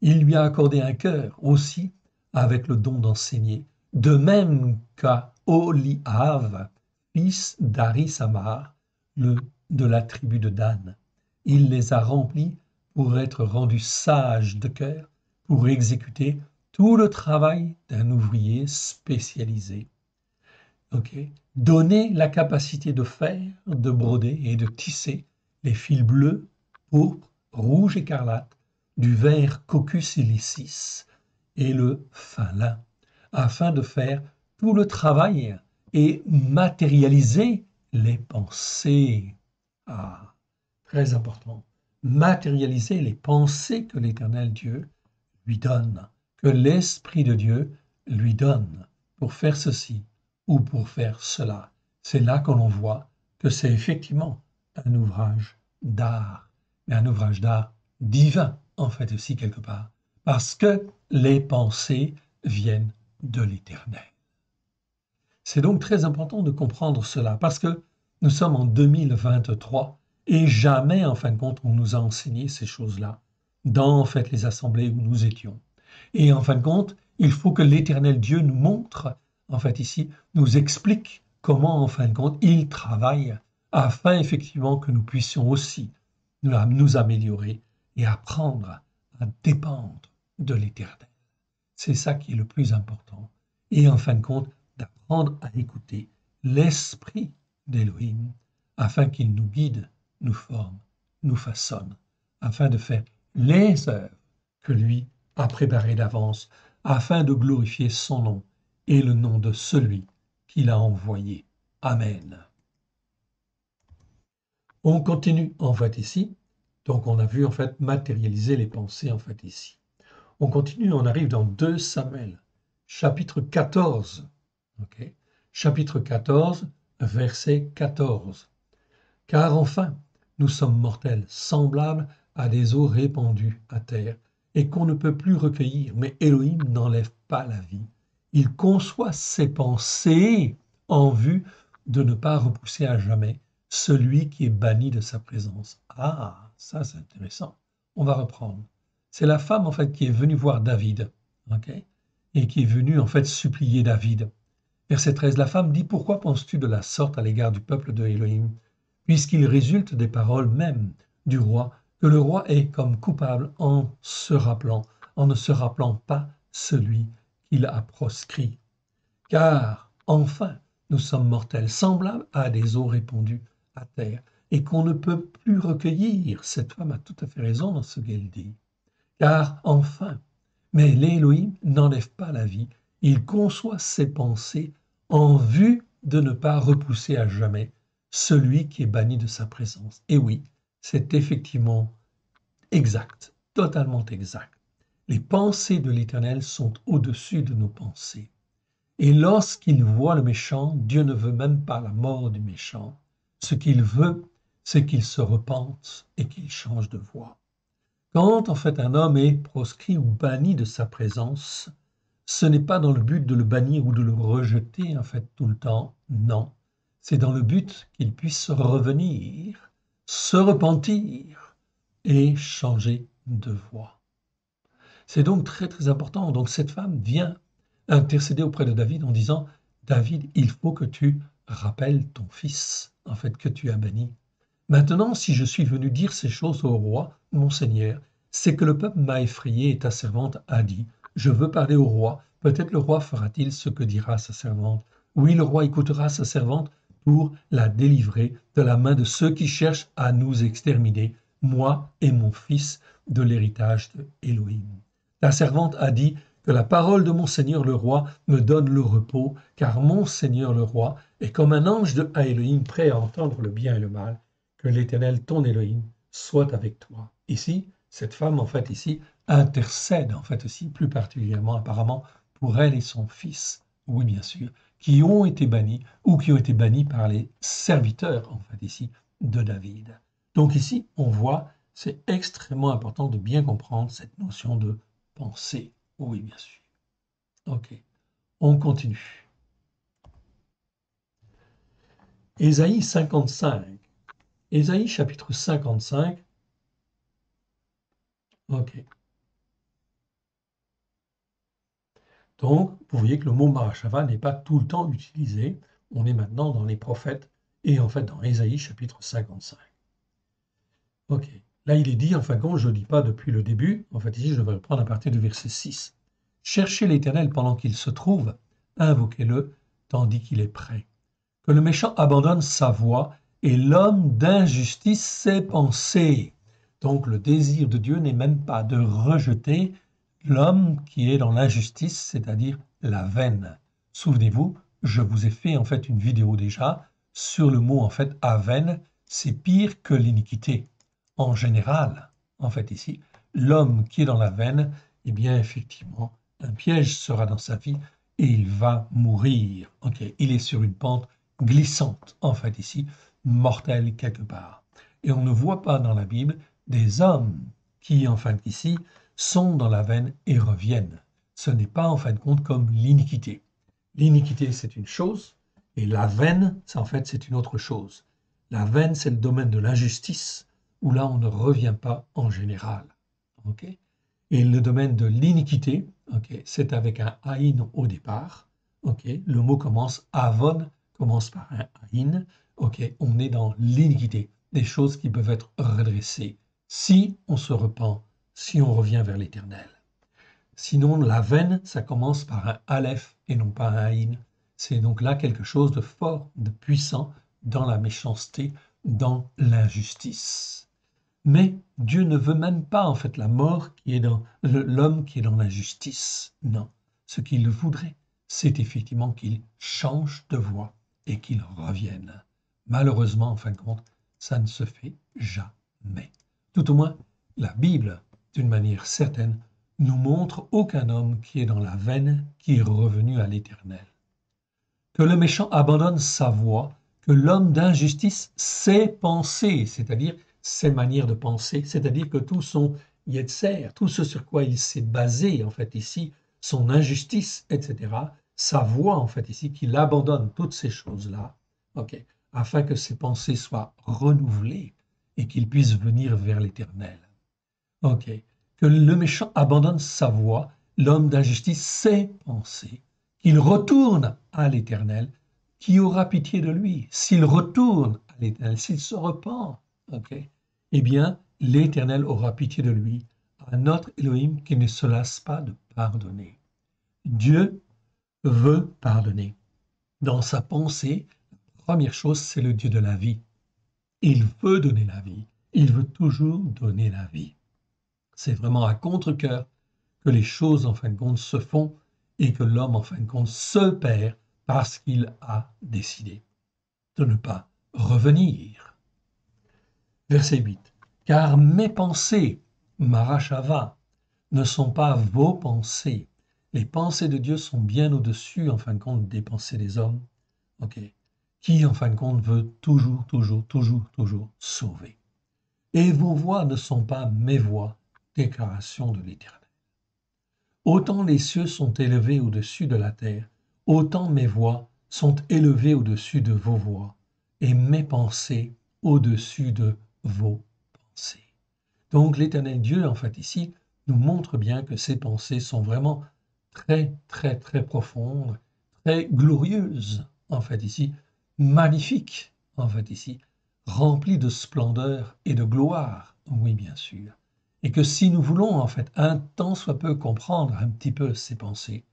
Il lui a accordé un cœur aussi avec le don d'enseigner, de même qu'à Oliave, fils d'Ari-Samar, de la tribu de Dan. Il les a remplis pour être rendus sages de cœur, pour exécuter tout le travail d'un ouvrier spécialisé. Okay. Donner la capacité de faire, de broder et de tisser les fils bleus, pourpre, rouge écarlate, du vert coccus silicis et le fin lin, afin de faire tout le travail et matérialiser les pensées. Ah, très important. Matérialiser les pensées que l'Éternel Dieu lui donne, que l'Esprit de Dieu lui donne pour faire ceci ou pour faire cela. C'est là que l'on voit que c'est effectivement un ouvrage d'art, mais un ouvrage d'art divin, en fait, aussi quelque part, parce que les pensées viennent de l'Éternel. C'est donc très important de comprendre cela, parce que nous sommes en 2023 et jamais, en fin de compte, on nous a enseigné ces choses-là dans, en fait, les assemblées où nous étions. Et en fin de compte, il faut que l'Éternel Dieu nous montre, en fait ici, nous explique comment, en fin de compte, il travaille afin effectivement que nous puissions aussi nous améliorer et apprendre à dépendre de l'Éternel. C'est ça qui est le plus important. Et en fin de compte, d'apprendre à écouter l'Esprit d'Élohim afin qu'il nous guide, nous forme, nous façonne, afin de faire les œuvres que lui a préparées d'avance, afin de glorifier son nom et le nom de celui qu'il a envoyé. Amen. On continue en fait ici. Donc on a vu en fait matérialiser les pensées en fait ici. On continue, on arrive dans 2 Samuel, chapitre 14. Okay. Chapitre 14, verset 14. Car enfin, nous sommes mortels, semblables à des eaux répandues à terre, et qu'on ne peut plus recueillir, mais Elohim n'enlève pas la vie. Il conçoit ses pensées en vue de ne pas repousser à jamais celui qui est banni de sa présence. Ah, ça c'est intéressant. On va reprendre. C'est la femme en fait qui est venue voir David, okay, et qui est venue en fait supplier David. Verset 13, la femme dit, pourquoi penses-tu de la sorte à l'égard du peuple de Elohim, puisqu'il résulte des paroles mêmes du roi, que le roi est comme coupable en ne se rappelant pas celui qu'il a proscrit. Car, enfin, nous sommes mortels, semblables à des eaux répandues à terre, et qu'on ne peut plus recueillir. Cette femme a tout à fait raison dans ce qu'elle dit. Car, enfin, mais l'Élohim n'enlève pas la vie, il conçoit ses pensées en vue de ne pas repousser à jamais celui qui est banni de sa présence. Et oui, c'est effectivement exact, totalement exact. Les pensées de l'Éternel sont au-dessus de nos pensées. Et lorsqu'il voit le méchant, Dieu ne veut même pas la mort du méchant. Ce qu'il veut, c'est qu'il se repente et qu'il change de voie. Quand en fait un homme est proscrit ou banni de sa présence, ce n'est pas dans le but de le bannir ou de le rejeter, en fait, tout le temps. Non. C'est dans le but qu'il puisse revenir, se repentir et changer de voie. C'est donc très, très important. Donc, cette femme vient intercéder auprès de David en disant, David, il faut que tu rappelles ton fils, en fait, que tu as banni. Maintenant, si je suis venu dire ces choses au roi, mon Seigneur, c'est que le peuple m'a effrayé et ta servante a dit, je veux parler au roi, peut-être le roi fera-t-il ce que dira sa servante. Oui, le roi écoutera sa servante pour la délivrer de la main de ceux qui cherchent à nous exterminer, moi et mon fils, de l'héritage de Élohim. Ta servante a dit que la parole de mon Seigneur le roi me donne le repos, car mon Seigneur le roi est comme un ange de Élohim prêt à entendre le bien et le mal. Que l'Éternel, ton Élohim, soit avec toi. Ici, cette femme, en fait, ici, intercède, en fait, aussi, plus particulièrement, apparemment, pour elle et son fils, oui, bien sûr, qui ont été bannis ou qui ont été bannis par les serviteurs, en fait, ici, de David. Donc ici, on voit, c'est extrêmement important de bien comprendre cette notion de pensée. Oui, bien sûr. OK. On continue. Ésaïe 55. Ésaïe chapitre 55. OK. Donc, vous voyez que le mot Mahashava n'est pas tout le temps utilisé. On est maintenant dans les prophètes et en fait dans Ésaïe chapitre 55. OK. Là, il est dit, en fin de compte, je ne dis pas depuis le début. En fait, ici, je devrais reprendre à partir du verset 6. Cherchez l'Éternel pendant qu'il se trouve, invoquez-le tandis qu'il est prêt. Que le méchant abandonne sa voie et l'homme d'injustice ses pensées. Donc, le désir de Dieu n'est même pas de rejeter l'homme qui est dans l'injustice, c'est-à-dire la veine. Souvenez-vous, je vous ai fait en fait une vidéo déjà sur le mot en fait aven, c'est pire que l'iniquité. En général, en fait ici, l'homme qui est dans la veine, eh bien effectivement, un piège sera dans sa vie et il va mourir. Ok, il est sur une pente glissante, en fait ici, mortelle quelque part. Et on ne voit pas dans la Bible des hommes qui, en fait ici, sont dans la veine et reviennent. Ce n'est pas en fin de compte comme l'iniquité. L'iniquité, c'est une chose, et la veine, ça, en fait, c'est une autre chose. La veine, c'est le domaine de l'injustice, où là, on ne revient pas en général. Okay, et le domaine de l'iniquité, okay, c'est avec un haïn au départ. Okay, le mot commence, avon commence par un haïn. Okay, on est dans l'iniquité, des choses qui peuvent être redressées si on se repent, si on revient vers l'Éternel. Sinon, la veine, ça commence par un aleph et non pas un haïn. C'est donc là quelque chose de fort, de puissant dans la méchanceté, dans l'injustice. Mais Dieu ne veut même pas en fait la mort qui est dans l'homme qui est dans l'injustice. Non, ce qu'il voudrait, c'est effectivement qu'il change de voie et qu'il revienne. Malheureusement, en fin de compte, ça ne se fait jamais. Tout au moins, la Bible, d'une manière certaine, nous montre aucun homme qui est dans la veine qui est revenu à l'Éternel. Que le méchant abandonne sa voie, que l'homme d'injustice ses pensées, c'est-à-dire ses manières de penser, c'est-à-dire que tout son yetzer, tout ce sur quoi il s'est basé en fait ici, son injustice, etc., sa voie en fait ici, qu'il abandonne toutes ces choses-là, okay, afin que ses pensées soient renouvelées et qu'il puisse venir vers l'Éternel. Ok, que le méchant abandonne sa voie, l'homme d'injustice ses pensées, qu'il retourne à l'Éternel, qui aura pitié de lui. S'il retourne à l'Éternel, s'il se repent, okay, eh bien, l'Éternel aura pitié de lui, à notre Elohim qui ne se lasse pas de pardonner. Dieu veut pardonner. Dans sa pensée, la première chose, c'est le Dieu de la vie. Il veut donner la vie. Il veut toujours donner la vie. C'est vraiment à contre-cœur que les choses, en fin de compte, se font et que l'homme, en fin de compte, se perd parce qu'il a décidé de ne pas revenir. Verset 8. Car mes pensées, Marashava, ne sont pas vos pensées. Les pensées de Dieu sont bien au-dessus, en fin de compte, des pensées des hommes, okay, qui, en fin de compte, veut toujours sauver. Et vos voix ne sont pas mes voix, déclaration de l'Éternel. Autant les cieux sont élevés au-dessus de la terre, autant mes voix sont élevées au-dessus de vos voix, et mes pensées au-dessus de vos pensées. Donc l'Éternel Dieu, en fait, ici, nous montre bien que ses pensées sont vraiment très, très, très profondes, très glorieuses, en fait, ici, magnifiques, en fait, ici, remplies de splendeur et de gloire, oui, bien sûr. Et que si nous voulons, en fait, un tant soit peu comprendre un petit peu ces pensées,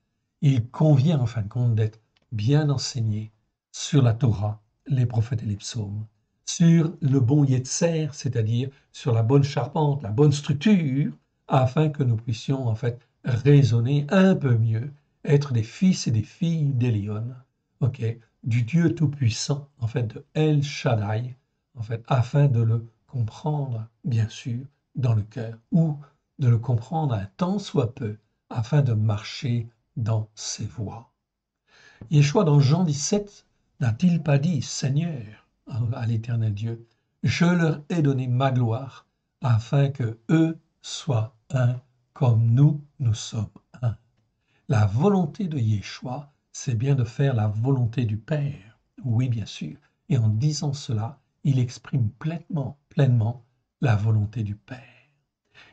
il convient, en fin de compte, d'être bien enseigné sur la Torah, les prophètes et les psaumes, sur le bon Yetzer, c'est-à-dire sur la bonne charpente, la bonne structure, afin que nous puissions en fait raisonner un peu mieux, être des fils et des filles d'Elion, ok, du Dieu Tout-Puissant, en fait de El Shaddai, en fait, afin de le comprendre, bien sûr, dans le cœur, ou de le comprendre un tant soit peu, afin de marcher dans ses voies. Yeshua, dans Jean 17, n'a-t-il pas dit, Seigneur, à l'Éternel Dieu, je leur ai donné ma gloire, afin que eux soient un, comme nous sommes un. La volonté de Yeshua, c'est bien de faire la volonté du Père, oui bien sûr, et en disant cela, il exprime pleinement la volonté du Père.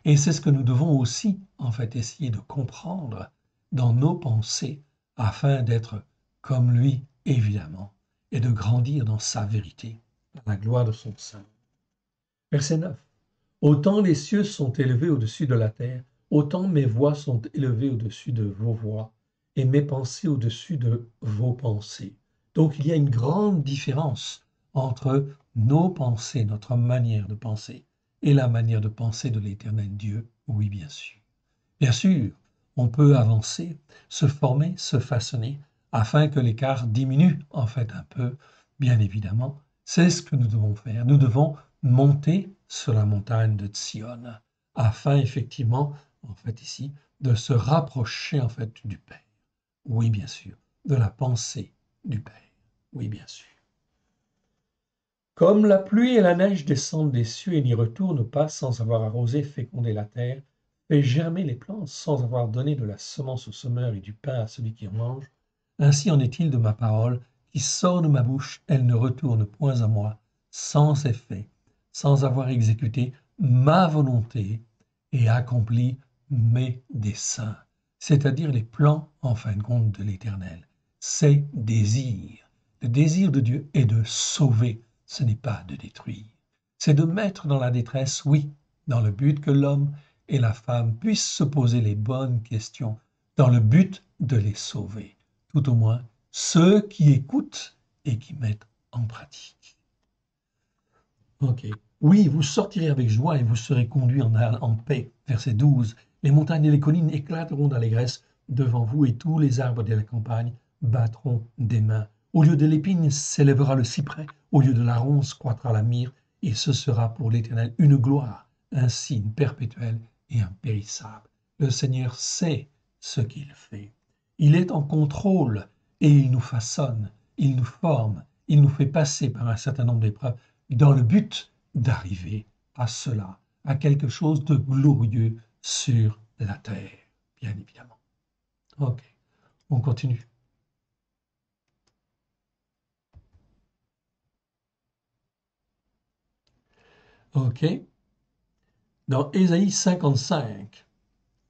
Et c'est ce que nous devons aussi, en fait, essayer de comprendre dans nos pensées, afin d'être comme lui, évidemment, et de grandir dans sa vérité, à la gloire de son Saint. Verset 9. Autant les cieux sont élevés au-dessus de la terre, autant mes voix sont élevées au-dessus de vos voix, et mes pensées au-dessus de vos pensées. Donc il y a une grande différence entre nos pensées, notre manière de penser, et la manière de penser de l'Éternel Dieu, oui bien sûr. Bien sûr, on peut avancer, se former, se façonner, afin que l'écart diminue en fait un peu, bien évidemment. C'est ce que nous devons faire. Nous devons monter sur la montagne de Sion, afin effectivement, en fait ici, de se rapprocher en fait du Père. Oui, bien sûr, de la pensée du Père. Oui, bien sûr. Comme la pluie et la neige descendent des cieux et n'y retournent pas sans avoir arrosé, fécondé la terre, fait germer les plantes sans avoir donné de la semence au semeur et du pain à celui qui en mange, ainsi en est-il de ma parole qui sort de ma bouche, elle ne retourne point à moi, sans effet, sans avoir exécuté ma volonté et accompli mes desseins, c'est-à-dire les plans, en fin de compte, de l'Éternel, ses désirs. Le désir de Dieu est de sauver, ce n'est pas de détruire. C'est de mettre dans la détresse, oui, dans le but que l'homme et la femme puissent se poser les bonnes questions, dans le but de les sauver, tout au moins ceux qui écoutent et qui mettent en pratique. Ok. Oui, vous sortirez avec joie et vous serez conduits en paix. Verset 12. Les montagnes et les collines éclateront d'allégresse devant vous et tous les arbres de la campagne battront des mains. Au lieu de l'épine s'élèvera le cyprès, au lieu de la ronce croîtra la myrrhe, et ce sera pour l'Éternel une gloire, un signe perpétuel et impérissable. Le Seigneur sait ce qu'il fait. Il est en contrôle et il nous façonne, il nous forme, il nous fait passer par un certain nombre d'épreuves dans le but d'arriver à cela, à quelque chose de glorieux sur la terre, bien évidemment. Ok, on continue. Ok, dans Ésaïe 55,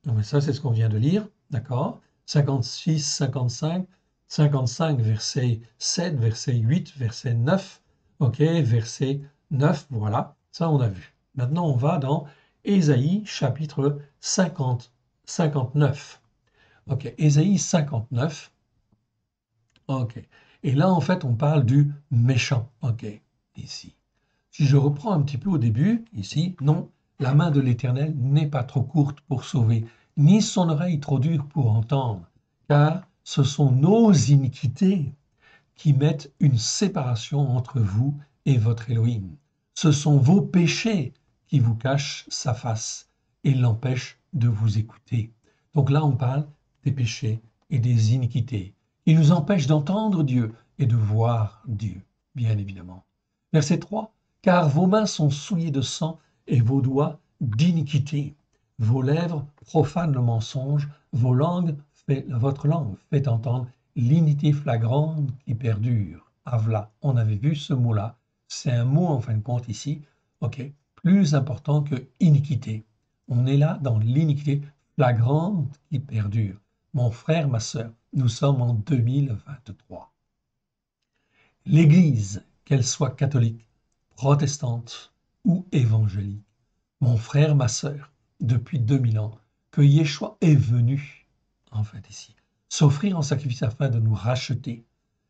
donc ça c'est ce qu'on vient de lire, d'accord? 56, 55, 55, verset 7, verset 8, verset 9, ok, verset 9, voilà, ça on a vu. Maintenant on va dans Ésaïe chapitre 50, 59. Ok, Ésaïe 59. Ok. Et là, en fait, on parle du méchant. Ok, ici. Si je reprends un petit peu au début, ici, non, la main de l'Éternel n'est pas trop courte pour sauver, ni son oreille trop dure pour entendre, car ce sont nos iniquités qui mettent une séparation entre vous et votre Élohim. Ce sont vos péchés qui vous cachent sa face et l'empêchent de vous écouter. Donc là, on parle des péchés et des iniquités. Ils nous empêchent d'entendre Dieu et de voir Dieu, bien évidemment. Verset 3. Car vos mains sont souillées de sang et vos doigts d'iniquité. Vos lèvres profanent le mensonge, votre langue fait entendre l'iniquité flagrante qui perdure. Avla, on avait vu ce mot-là. C'est un mot, en fin de compte, ici, ok, plus important que iniquité. On est là dans l'iniquité flagrante qui perdure. Mon frère, ma sœur, nous sommes en 2023. L'Église, qu'elle soit catholique, protestante ou évangélique, mon frère, ma sœur, depuis 2000 ans, que Yeshua est venu, en fait, ici, s'offrir en sacrifice afin de nous racheter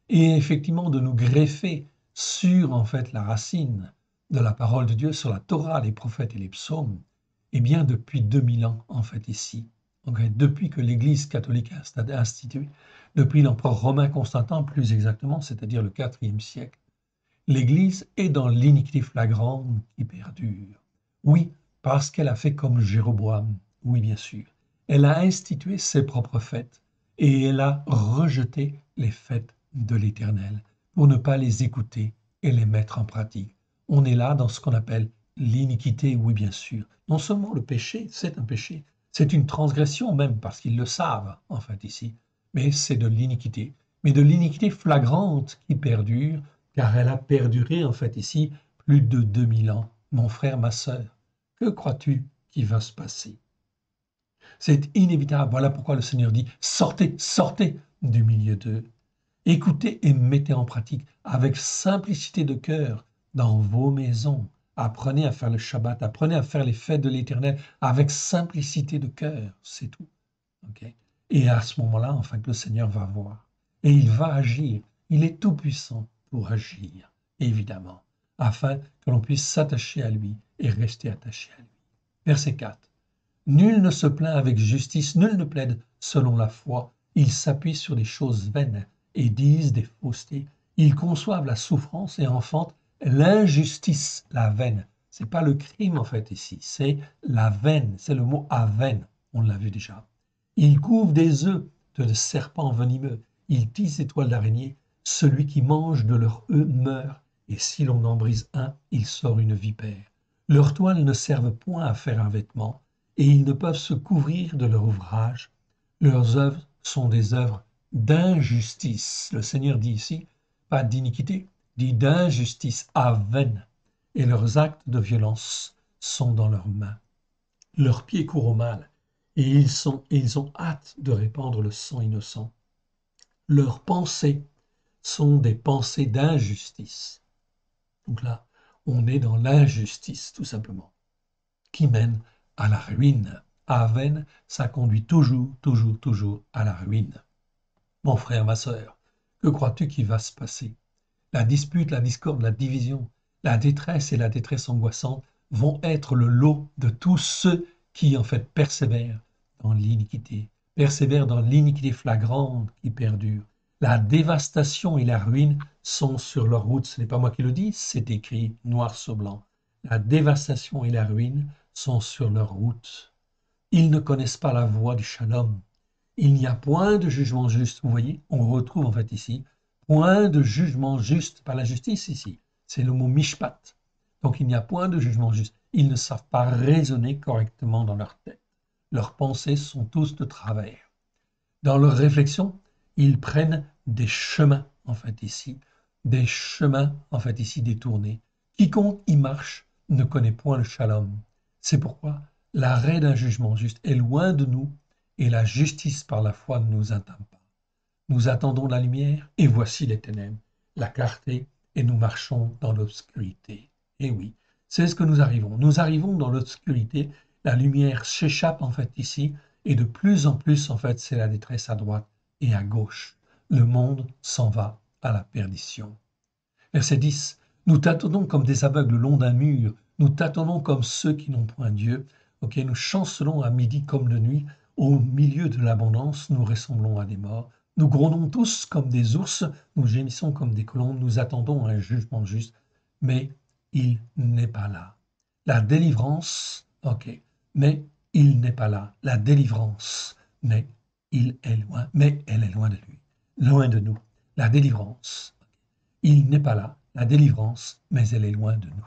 et effectivement de nous greffer sur, en fait, la racine de la parole de Dieu, sur la Torah, les prophètes et les psaumes, eh bien, depuis 2000 ans, en fait, ici, okay, depuis que l'Église catholique est instituée, depuis l'empereur romain Constantin, plus exactement, c'est-à-dire le IVe siècle, l'Église est dans l'iniquité flagrante qui perdure. Oui, parce qu'elle a fait comme Jéroboam, oui bien sûr. Elle a institué ses propres fêtes et elle a rejeté les fêtes de l'Éternel pour ne pas les écouter et les mettre en pratique. On est là dans ce qu'on appelle l'iniquité, oui bien sûr. Non seulement le péché, c'est un péché, c'est une transgression même parce qu'ils le savent en fait ici, mais c'est de l'iniquité, mais de l'iniquité flagrante qui perdure car elle a perduré en fait ici plus de 2000 ans. Mon frère, ma sœur, que crois-tu qui va se passer? C'est inévitable. Voilà pourquoi le Seigneur dit, sortez, sortez du milieu d'eux. Écoutez et mettez en pratique avec simplicité de cœur dans vos maisons. Apprenez à faire le Shabbat, apprenez à faire les fêtes de l'Éternel avec simplicité de cœur, c'est tout. Okay? Et à ce moment-là, enfin, que le Seigneur va voir. Et il va agir. Il est tout-puissant pour agir, évidemment, afin que l'on puisse s'attacher à lui et rester attaché à lui. Verset 4. Nul ne se plaint avec justice, nul ne plaide selon la foi. Ils s'appuient sur des choses vaines et disent des faussetés. Ils conçoivent la souffrance et enfantent l'injustice, la veine. C'est pas le crime en fait ici, c'est la veine, c'est le mot aven, on l'a vu déjà. Ils couvent des œufs de serpents venimeux, ils tissent des toiles d'araignée. Celui qui mange de leurs œufs meurt, et si l'on en brise un, il sort une vipère. Leurs toiles ne servent point à faire un vêtement, et ils ne peuvent se couvrir de leur ouvrage. Leurs œuvres sont des œuvres d'injustice. Le Seigneur dit ici, pas d'iniquité, dit d'injustice, aven, et leurs actes de violence sont dans leurs mains. Leurs pieds courent au mal, et ils ont hâte de répandre le sang innocent. Leurs pensées sont des pensées d'injustice. Donc là, on est dans l'injustice, tout simplement, qui mène à la ruine. Aven, ça conduit toujours, toujours, toujours à la ruine. Mon frère, ma sœur, que crois-tu qu'il va se passer? La dispute, la discorde, la division, la détresse et la détresse angoissante vont être le lot de tous ceux qui, en fait, persévèrent dans l'iniquité, persévèrent dans l'iniquité flagrante qui perdure. La dévastation et la ruine sont sur leur route. Ce n'est pas moi qui le dis, c'est écrit noir sur blanc. La dévastation et la ruine sont sur leur route. Ils ne connaissent pas la voie du shalom. Il n'y a point de jugement juste. Vous voyez, on retrouve en fait ici, point de jugement juste, pas la justice ici, c'est le mot mishpat. Donc il n'y a point de jugement juste. Ils ne savent pas raisonner correctement dans leur tête. Leurs pensées sont tous de travers. Dans leur réflexion, ils prennent des chemins, en fait ici, des chemins, en fait ici, détournés. Quiconque y marche ne connaît point le shalom. C'est pourquoi l'arrêt d'un jugement juste est loin de nous et la justice par la foi ne nous atteint pas. Nous attendons la lumière et voici les ténèbres, la clarté et nous marchons dans l'obscurité. Et oui, c'est ce que nous arrivons. Nous arrivons dans l'obscurité, la lumière s'échappe en fait ici et de plus en plus en fait c'est la détresse à droite et à gauche. Le monde s'en va à la perdition. Verset 10. Nous tâtonnons comme des aveugles le long d'un mur, nous tâtonnons comme ceux qui n'ont point Dieu. Ok, nous chancelons à midi comme de nuit, au milieu de l'abondance, nous ressemblons à des morts. Nous grondons tous comme des ours, nous gémissons comme des colombes, nous attendons un jugement juste, mais il n'est pas là. La délivrance, ok, mais il n'est pas là. La délivrance, mais il est loin, mais elle est loin de lui, loin de nous. La délivrance, il n'est pas là, la délivrance, mais elle est loin de nous.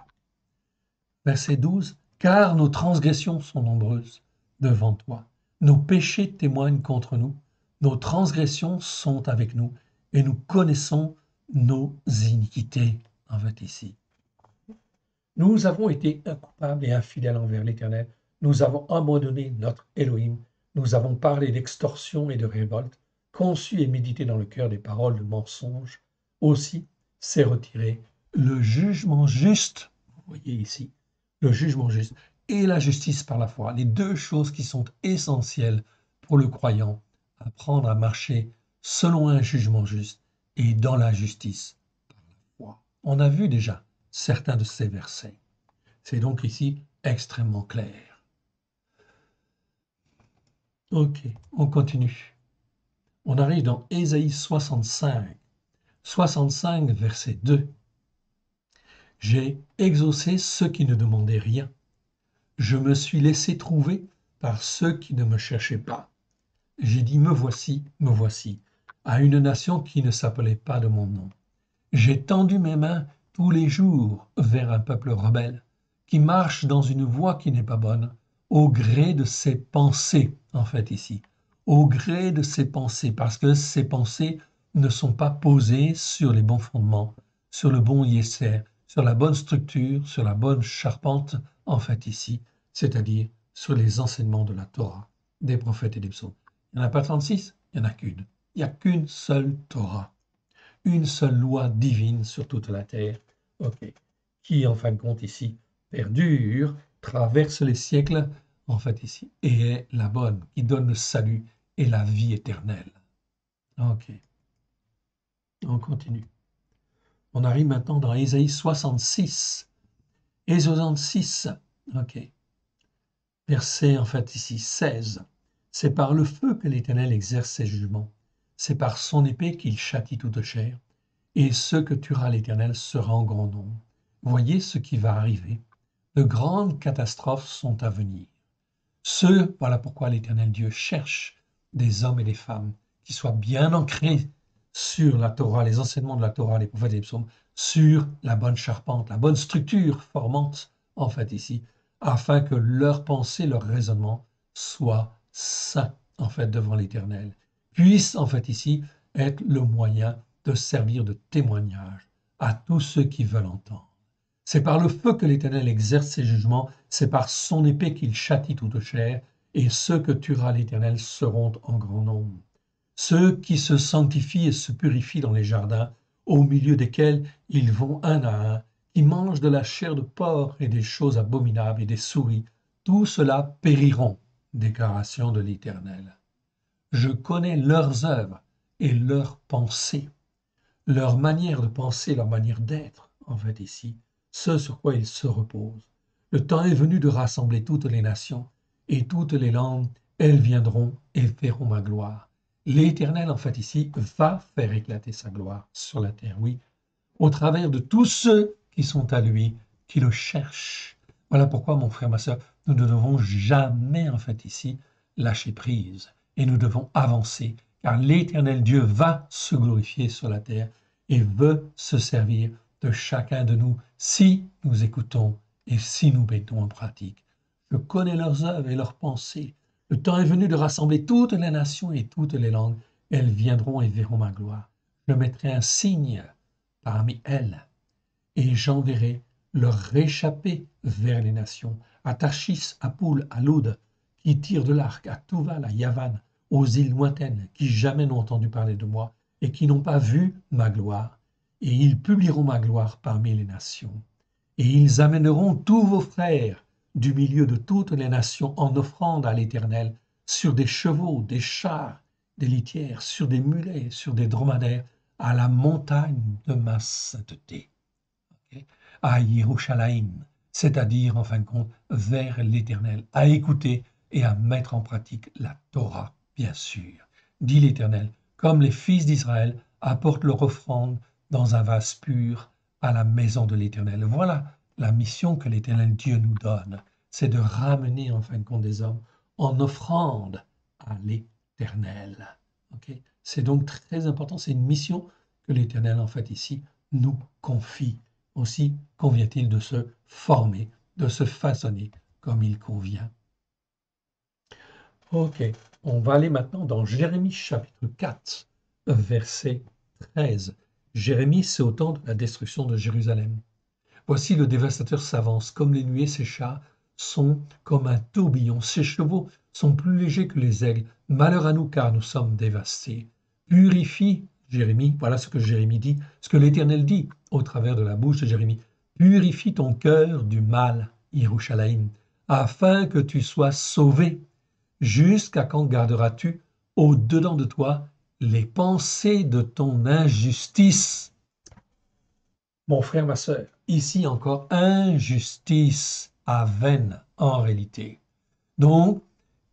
Verset 12. Car nos transgressions sont nombreuses, devant toi. Nos péchés témoignent contre nous, nos transgressions sont avec nous, et nous connaissons nos iniquités, en fait, ici. Nous avons été incoupables et infidèles envers l'Éternel. Nous avons abandonné notre Elohim. Nous avons parlé d'extorsion et de révolte, conçu et médité dans le cœur des paroles de mensonge. Aussi s'est retiré le jugement juste, vous voyez ici, le jugement juste et la justice par la foi, les deux choses qui sont essentielles pour le croyant, apprendre à marcher selon un jugement juste et dans la justice par la foi. On a vu déjà certains de ces versets. C'est donc ici extrêmement clair. Ok, on continue. On arrive dans Ésaïe 65, 65 verset 2. J'ai exaucé ceux qui ne demandaient rien. Je me suis laissé trouver par ceux qui ne me cherchaient pas. J'ai dit, me voici, à une nation qui ne s'appelait pas de mon nom. J'ai tendu mes mains tous les jours vers un peuple rebelle, qui marche dans une voie qui n'est pas bonne, au gré de ses pensées, en fait ici, au gré de ses pensées, parce que ses pensées ne sont pas posées sur les bons fondements, sur le bon yesser, sur la bonne structure, sur la bonne charpente, en fait ici, c'est-à-dire sur les enseignements de la Torah, des prophètes et des psaumes. Il n'y en a pas 36, il n'y en a qu'une. Il n'y a qu'une seule Torah, une seule loi divine sur toute la terre, qui en fin de compte ici perdure, traverse les siècles, en fait ici, et est la bonne, qui donne le salut et la vie éternelle. Ok, on continue. On arrive maintenant dans Ésaïe 66. Ésaïe 66, ok. Verset en fait ici 16. C'est par le feu que l'Éternel exerce ses jugements. C'est par son épée qu'il châtie toute chair. Et ceux que tuera l'Éternel sera en grand nombre. Voyez ce qui va arriver. De grandes catastrophes sont à venir. Voilà pourquoi l'Éternel Dieu cherche des hommes et des femmes qui soient bien ancrés sur la Torah, les enseignements de la Torah, les prophètes et les psaumes, sur la bonne charpente, la bonne structure formante, en fait ici, afin que leur pensée, leur raisonnement soit saint, en fait, devant l'Éternel, puisse, en fait ici, être le moyen de servir de témoignage à tous ceux qui veulent entendre. C'est par le feu que l'Éternel exerce ses jugements, c'est par son épée qu'il châtie toute chair, et ceux que tuera l'Éternel seront en grand nombre. Ceux qui se sanctifient et se purifient dans les jardins, au milieu desquels ils vont un à un, qui mangent de la chair de porc et des choses abominables et des souris, tout cela périront, déclaration de l'Éternel. Je connais leurs œuvres et leurs pensées, leur manière de penser, leur manière d'être, en fait ici, ce sur quoi ils se reposent. Le temps est venu de rassembler toutes les nations, et toutes les langues, elles viendront et verront ma gloire. L'Éternel, en fait ici, va faire éclater sa gloire sur la terre, oui, au travers de tous ceux qui sont à lui, qui le cherchent. Voilà pourquoi, mon frère, ma sœur, nous ne devons jamais, en fait ici, lâcher prise, et nous devons avancer, car l'Éternel Dieu va se glorifier sur la terre et veut se servir de chacun de nous si nous écoutons et si nous mettons en pratique. Je connais leurs œuvres et leurs pensées. Le temps est venu de rassembler toutes les nations et toutes les langues. Elles viendront et verront ma gloire. Je mettrai un signe parmi elles et j'enverrai leur réchapper vers les nations, à Tarchis, à Poul, à Loud, qui tirent de l'arc, à Touval, à Yavan, aux îles lointaines, qui jamais n'ont entendu parler de moi et qui n'ont pas vu ma gloire. Et ils publieront ma gloire parmi les nations. Et ils amèneront tous vos frères du milieu de toutes les nations en offrande à l'Éternel, sur des chevaux, des chars, des litières, sur des mulets, sur des dromadaires, à la montagne de ma sainteté. À Yerushalayim, c'est-à-dire, en fin de compte, vers l'Éternel, à écouter et à mettre en pratique la Torah, bien sûr. Dit l'Éternel, comme les fils d'Israël apportent leur offrande dans un vase pur à la maison de l'Éternel. Voilà la mission que l'Éternel Dieu nous donne, c'est de ramener, en fin de compte, des hommes en offrande à l'Éternel. Okay? C'est donc très important, c'est une mission que l'Éternel, en fait, ici, nous confie. Aussi convient-il de se former, de se façonner comme il convient. Ok, on va aller maintenant dans Jérémie chapitre 4, verset 13. Jérémie, c'est au temps de la destruction de Jérusalem. Voici le dévastateur s'avance, comme les nuées, ses chars sont comme un tourbillon, ses chevaux sont plus légers que les aigles. Malheur à nous, car nous sommes dévastés. Purifie, Jérémie, voilà ce que Jérémie dit, ce que l'Éternel dit au travers de la bouche de Jérémie. Purifie ton cœur du mal, Yerushalayim, afin que tu sois sauvé. Jusqu'à quand garderas-tu au-dedans de toi les pensées de ton injustice? Mon frère, ma sœur, ici encore, injustice à veine en réalité. Donc,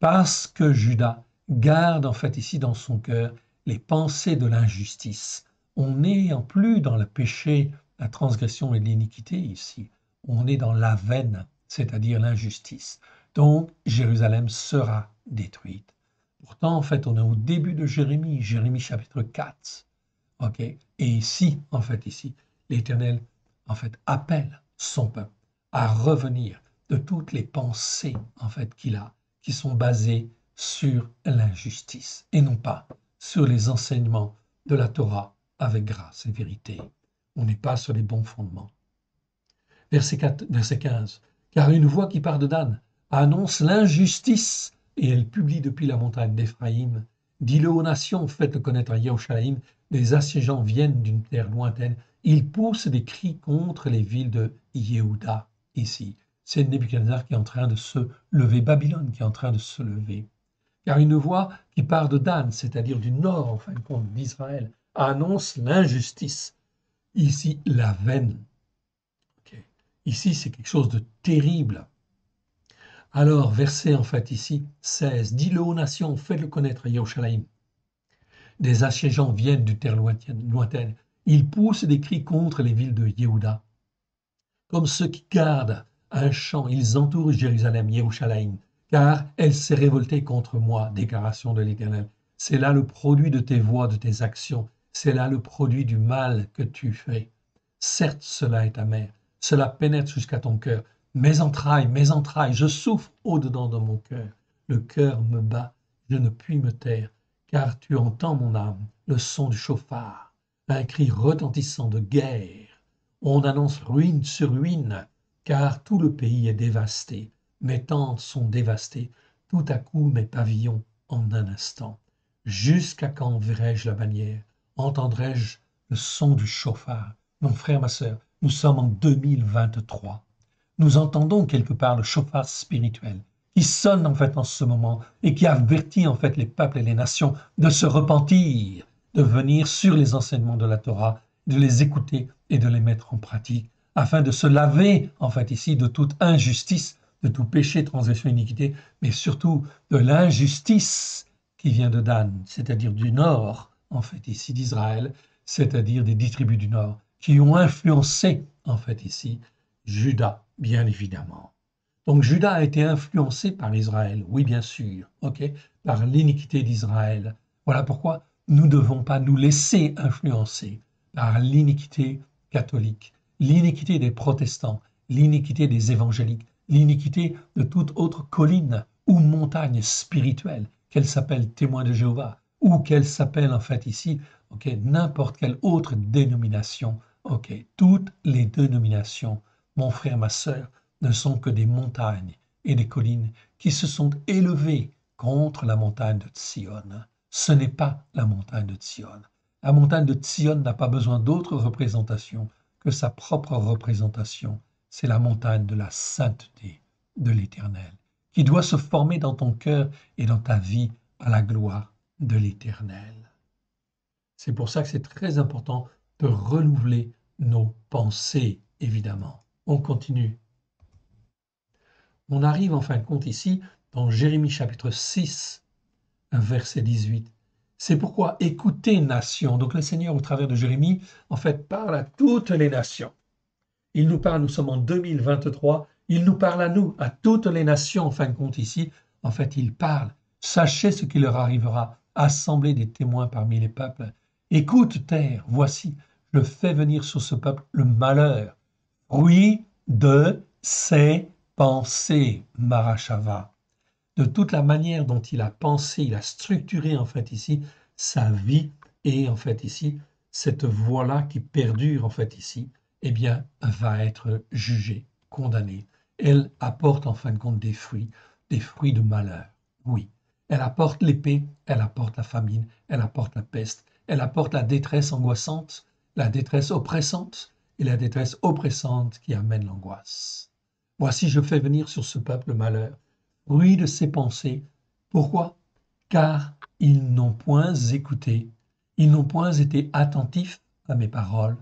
parce que Judas garde en fait ici dans son cœur les pensées de l'injustice, on n'est en plus dans le péché, la transgression et l'iniquité ici. On est dans la veine, c'est-à-dire l'injustice. Donc, Jérusalem sera détruite. Pourtant, en fait, on est au début de Jérémie, Jérémie chapitre 4. Ok. Et ici, en fait, ici, l'Éternel, en fait, appelle son peuple à revenir de toutes les pensées, en fait, qu'il a, qui sont basées sur l'injustice et non pas sur les enseignements de la Torah avec grâce et vérité. On n'est pas sur les bons fondements. Verset 15. Car une voix qui part de Dan annonce l'injustice et elle publie depuis la montagne d'Éphraïm. Dis-le aux nations, faites-le connaître à Yerushalayim. Les assiégeants viennent d'une terre lointaine. Ils poussent des cris contre les villes de Yehuda. Ici, c'est Nebuchadnezzar qui est en train de se lever, Babylone qui est en train de se lever. Car une voix qui part de Dan, c'est-à-dire du nord, en fin de compte, d'Israël, annonce l'injustice. Ici, la veine. Okay. Ici, c'est quelque chose de terrible. Alors, verset en fait ici, 16, dis-le aux nations, faites-le connaître à Yerushalayim. Des assiégeants viennent du terre lointaine. Ils poussent des cris contre les villes de Yehuda. Comme ceux qui gardent un champ, ils entourent Jérusalem, Yerushalayim, car elle s'est révoltée contre moi, déclaration de l'Éternel. C'est là le produit de tes voies, de tes actions. C'est là le produit du mal que tu fais. Certes, cela est amer. Cela pénètre jusqu'à ton cœur. Mes entrailles, je souffre au-dedans de mon cœur. Le cœur me bat, je ne puis me taire, car tu entends mon âme, le son du chauffard, un cri retentissant de guerre. On annonce ruine sur ruine, car tout le pays est dévasté. Mes tentes sont dévastées, tout à coup mes pavillons en un instant. Jusqu'à quand verrai-je la bannière? Entendrai-je le son du chauffard? Mon frère, ma sœur, nous sommes en 2023. Nous entendons quelque part le chauffard spirituel qui sonne en fait en ce moment et qui avertit en fait les peuples et les nations de se repentir, de venir sur les enseignements de la Torah, de les écouter et de les mettre en pratique, afin de se laver en fait ici de toute injustice, de tout péché, transgression, iniquité, mais surtout de l'injustice qui vient de Dan, c'est-à-dire du nord en fait ici d'Israël, c'est-à-dire des 10 tribus du nord, qui ont influencé en fait ici Juda, bien évidemment. Donc Juda a été influencé par Israël, oui bien sûr, ok, par l'iniquité d'Israël. Voilà pourquoi nous ne devons pas nous laisser influencer par l'iniquité catholique, l'iniquité des protestants, l'iniquité des évangéliques, l'iniquité de toute autre colline ou montagne spirituelle, qu'elle s'appelle témoin de Jéhovah, ou qu'elle s'appelle en fait ici, ok, n'importe quelle autre dénomination, ok, toutes les dénominations, mon frère, ma sœur, ne sont que des montagnes et des collines qui se sont élevées contre la montagne de Sion. Ce n'est pas la montagne de Sion. La montagne de Sion n'a pas besoin d'autre représentation que sa propre représentation. C'est la montagne de la sainteté de l'Éternel, qui doit se former dans ton cœur et dans ta vie à la gloire de l'Éternel. C'est pour ça que c'est très important de renouveler nos pensées, évidemment. On continue. On arrive en fin de compte ici dans Jérémie chapitre 6, verset 18. C'est pourquoi écoutez, nations. Donc le Seigneur, au travers de Jérémie, en fait, parle à toutes les nations. Il nous parle, nous sommes en 2023, il nous parle à nous, à toutes les nations, en fin de compte ici. En fait, il parle. Sachez ce qui leur arrivera. Assemblez des témoins parmi les peuples. Écoute, terre, voici, je fais venir sur ce peuple le malheur, fruit de ses pensées, Marachava. de toute la manière dont il a pensé, il a structuré en fait ici sa vie et en fait ici, cette voie-là qui perdure en fait ici, eh bien, va être jugée, condamnée. Elle apporte en fin de compte des fruits de malheur. Oui, elle apporte l'épée, elle apporte la famine, elle apporte la peste, elle apporte la détresse angoissante, la détresse oppressante et la détresse oppressante qui amène l'angoisse. Voici, je fais venir sur ce peuple le malheur, fruit de ses pensées. Pourquoi? Car ils n'ont point écouté, ils n'ont point été attentifs à mes paroles,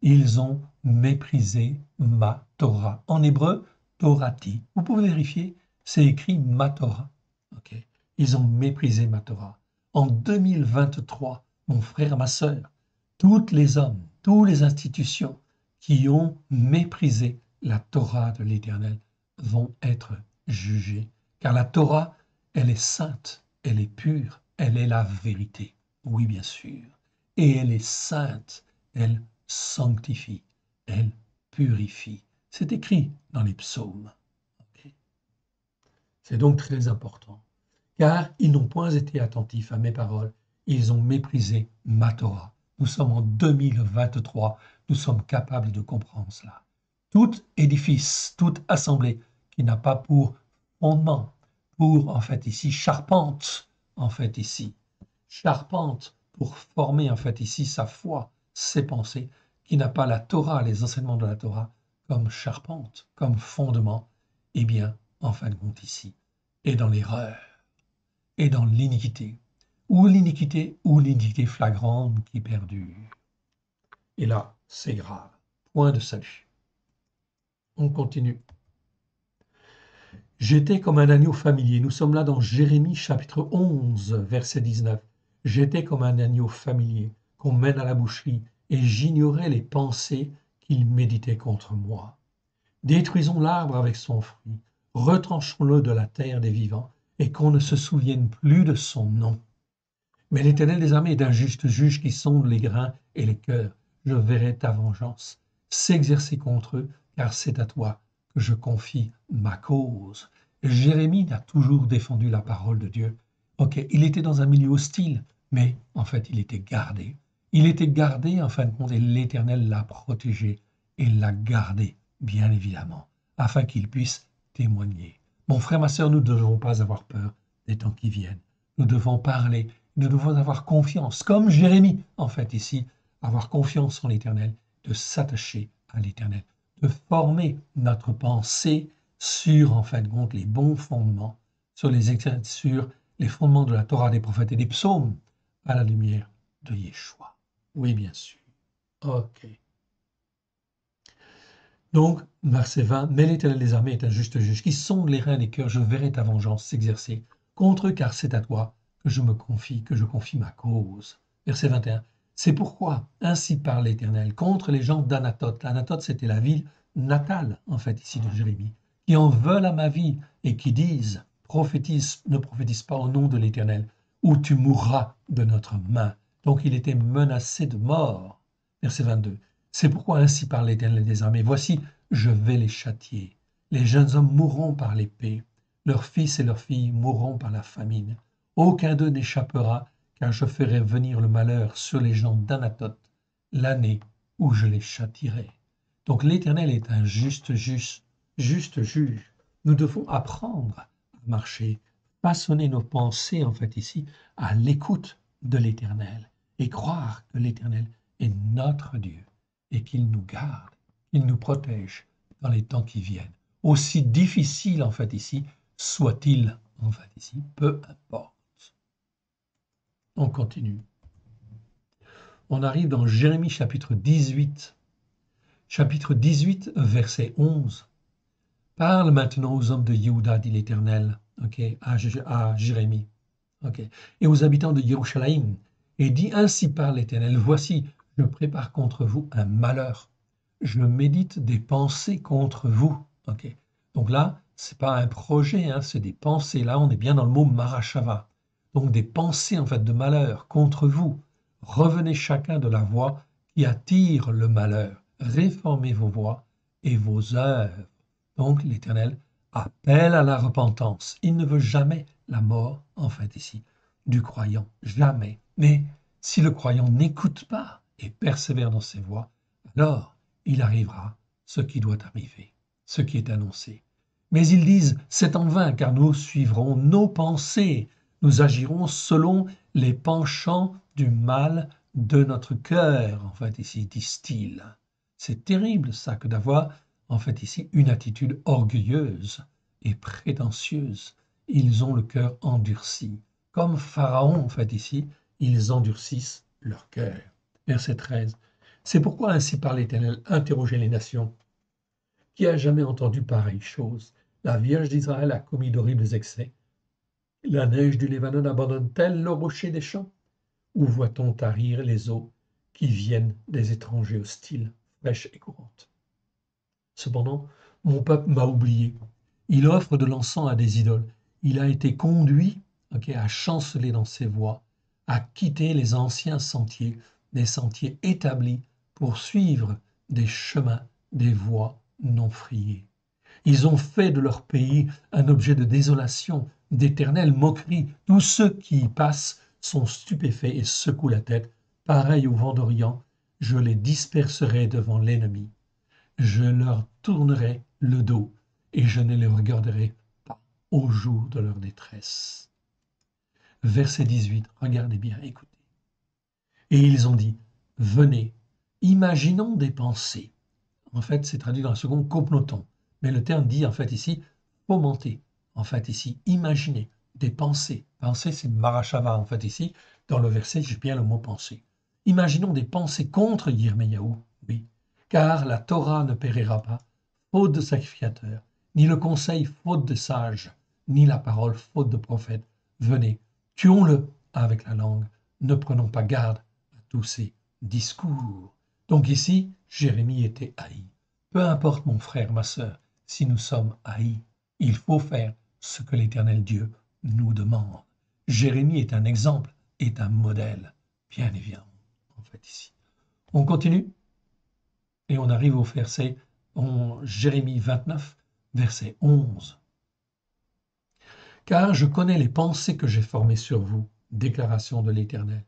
ils ont méprisé ma Torah. En hébreu, Torati. Vous pouvez vérifier, c'est écrit ma Torah. Okay. Ils ont méprisé ma Torah. En 2023, mon frère, ma sœur, tous les hommes, toutes les institutions qui ont méprisé la Torah de l'Éternel vont être jugés. Car la Torah, elle est sainte, elle est pure, elle est la vérité. Oui, bien sûr. Et elle est sainte, elle sanctifie, elle purifie. C'est écrit dans les psaumes. Okay. C'est donc très important. Car ils n'ont point été attentifs à mes paroles, ils ont méprisé ma Torah. Nous sommes en 2023, nous sommes capables de comprendre cela. Tout édifice, toute assemblée qui n'a pas pour fondement, pour en fait ici, charpente, en fait ici, charpente pour former en fait ici sa foi, ses pensées, qui n'a pas la Torah, les enseignements de la Torah, comme charpente, comme fondement, eh bien, en fin de compte ici, est dans l'erreur, et dans l'iniquité, ou l'iniquité flagrante qui perdure. Et là, c'est grave. Point de salut. On continue. J'étais comme un agneau familier. Nous sommes là dans Jérémie chapitre 11, verset 19. J'étais comme un agneau familier qu'on mène à la boucherie, et j'ignorais les pensées qu'il méditait contre moi. Détruisons l'arbre avec son fruit, retranchons-le de la terre des vivants, et qu'on ne se souvienne plus de son nom. Mais l'Éternel des armées est un juste juge qui sonde les grains et les cœurs. Je verrai ta vengeance s'exercer contre eux, car c'est à toi que je confie ma cause. Jérémie a toujours défendu la parole de Dieu. Ok, il était dans un milieu hostile, mais en fait, il était gardé. Il était gardé, en fin de compte, et l'Éternel l'a protégé et l'a gardé, bien évidemment, afin qu'il puisse témoigner. Mon frère, ma sœur, nous ne devons pas avoir peur des temps qui viennent. Nous devons parler, nous devons avoir confiance, comme Jérémie, en fait, ici, avoir confiance en l'Éternel, de s'attacher à l'Éternel, de former notre pensée sur, en fin de compte, les bons fondements, sur les fondements de la Torah, des prophètes et des psaumes, à la lumière de Yeshua. Oui, bien sûr. Ok. Donc, verset 20, mais l'Éternel des armées est un juste juge qui sonde les reins des cœurs, je verrai ta vengeance s'exercer contre eux, car c'est à toi que je me confie, que je confie ma cause. Verset 21, c'est pourquoi, ainsi parle l'Éternel, contre les gens d'Anatoth. Anatoth, c'était la ville natale, en fait, ici de Jérémie, qui en veulent à ma vie et qui disent, ne prophétise pas au nom de l'Éternel, ou tu mourras de notre main. Donc, il était menacé de mort. Verset 22, c'est pourquoi ainsi parle l'Éternel des armées. Voici, je vais les châtier. Les jeunes hommes mourront par l'épée. Leurs fils et leurs filles mourront par la famine. Aucun d'eux n'échappera, car je ferai venir le malheur sur les gens d'Anatoth l'année où je les châtierai. Donc l'Éternel est un juste juge. Nous devons apprendre à marcher, façonner nos pensées, en fait, ici, à l'écoute de l'Éternel et croire que l'Éternel est notre Dieu et qu'il nous garde, qu'il nous protège dans les temps qui viennent. Aussi difficile, en fait, ici, soit-il, en fait, ici, peu importe. On continue. On arrive dans Jérémie chapitre 18. Chapitre 18, verset 11. Parle maintenant aux hommes de Yehuda, dit l'Éternel, okay, à Jérémie, okay, et aux habitants de Jérusalem, et dit ainsi par l'Éternel, voici, je prépare contre vous un malheur. Je médite des pensées contre vous. Okay. Donc là, ce n'est pas un projet, hein, c'est des pensées. Là, on est bien dans le mot marachava. Donc des pensées en fait de malheur contre vous. Revenez chacun de la voie qui attire le malheur. Réformez vos voies et vos œuvres. Donc l'Éternel appelle à la repentance. Il ne veut jamais la mort, en fait, ici, du croyant. Jamais. Mais si le croyant n'écoute pas et persévère dans ses voies, alors il arrivera ce qui doit arriver, ce qui est annoncé. Mais ils disent, c'est en vain, car nous suivrons nos pensées. Nous agirons selon les penchants du mal de notre cœur, en fait, ici, disent-ils. C'est terrible, ça, que d'avoir, en fait, ici, une attitude orgueilleuse et prétentieuse. Ils ont le cœur endurci. Comme Pharaon, en fait, ici, ils endurcissent leur cœur. Verset 13. C'est pourquoi ainsi parle l'Éternel, interrogez les nations. Qui a jamais entendu pareille chose? La Vierge d'Israël a commis d'horribles excès. La neige du Libanon abandonne-t-elle le rocher des champs? Où voit-on tarir les eaux qui viennent des étrangers hostiles, fraîches et courantes? Cependant, mon peuple m'a oublié. Il offre de l'encens à des idoles. Il a été conduit à chanceler dans ses voies, à quitter les anciens sentiers, des sentiers établis pour suivre des chemins, des voies non frayées. Ils ont fait de leur pays un objet de désolation, d'éternelle moquerie. Tous ceux qui y passent sont stupéfaits et secouent la tête. Pareil au vent d'Orient, je les disperserai devant l'ennemi. Je leur tournerai le dos et je ne les regarderai pas au jour de leur détresse. Verset 18, regardez bien, écoutez. Et ils ont dit, venez, imaginons des pensées. En fait, c'est traduit dans la seconde, copnotons. Mais le terme dit, en fait, ici, fomenter. En fait, ici, imaginer des pensées. Penser, c'est marachava, en fait, ici. Dans le verset, j'ai bien le mot pensée. Imaginons des pensées contre Yirmeyahu, oui. Car la Torah ne périra pas, faute de sacrificateur, ni le conseil, faute de sage, ni la parole, faute de prophète. Venez, tuons-le avec la langue, ne prenons pas garde à tous ces discours. Donc ici, Jérémie était haï. Peu importe, mon frère, ma sœur, si nous sommes haïs, il faut faire ce que l'Éternel Dieu nous demande. Jérémie est un exemple, est un modèle, bien évidemment, en fait, ici. On continue et on arrive au verset Jérémie 29, verset 11. Car je connais les pensées que j'ai formées sur vous, déclaration de l'Éternel,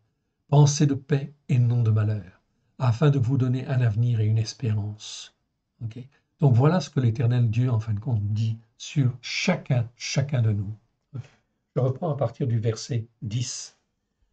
pensées de paix et non de malheur, afin de vous donner un avenir et une espérance. Okay. Donc voilà ce que l'Éternel Dieu, en fin de compte, dit sur chacun de nous. Okay. Je reprends à partir du verset 10.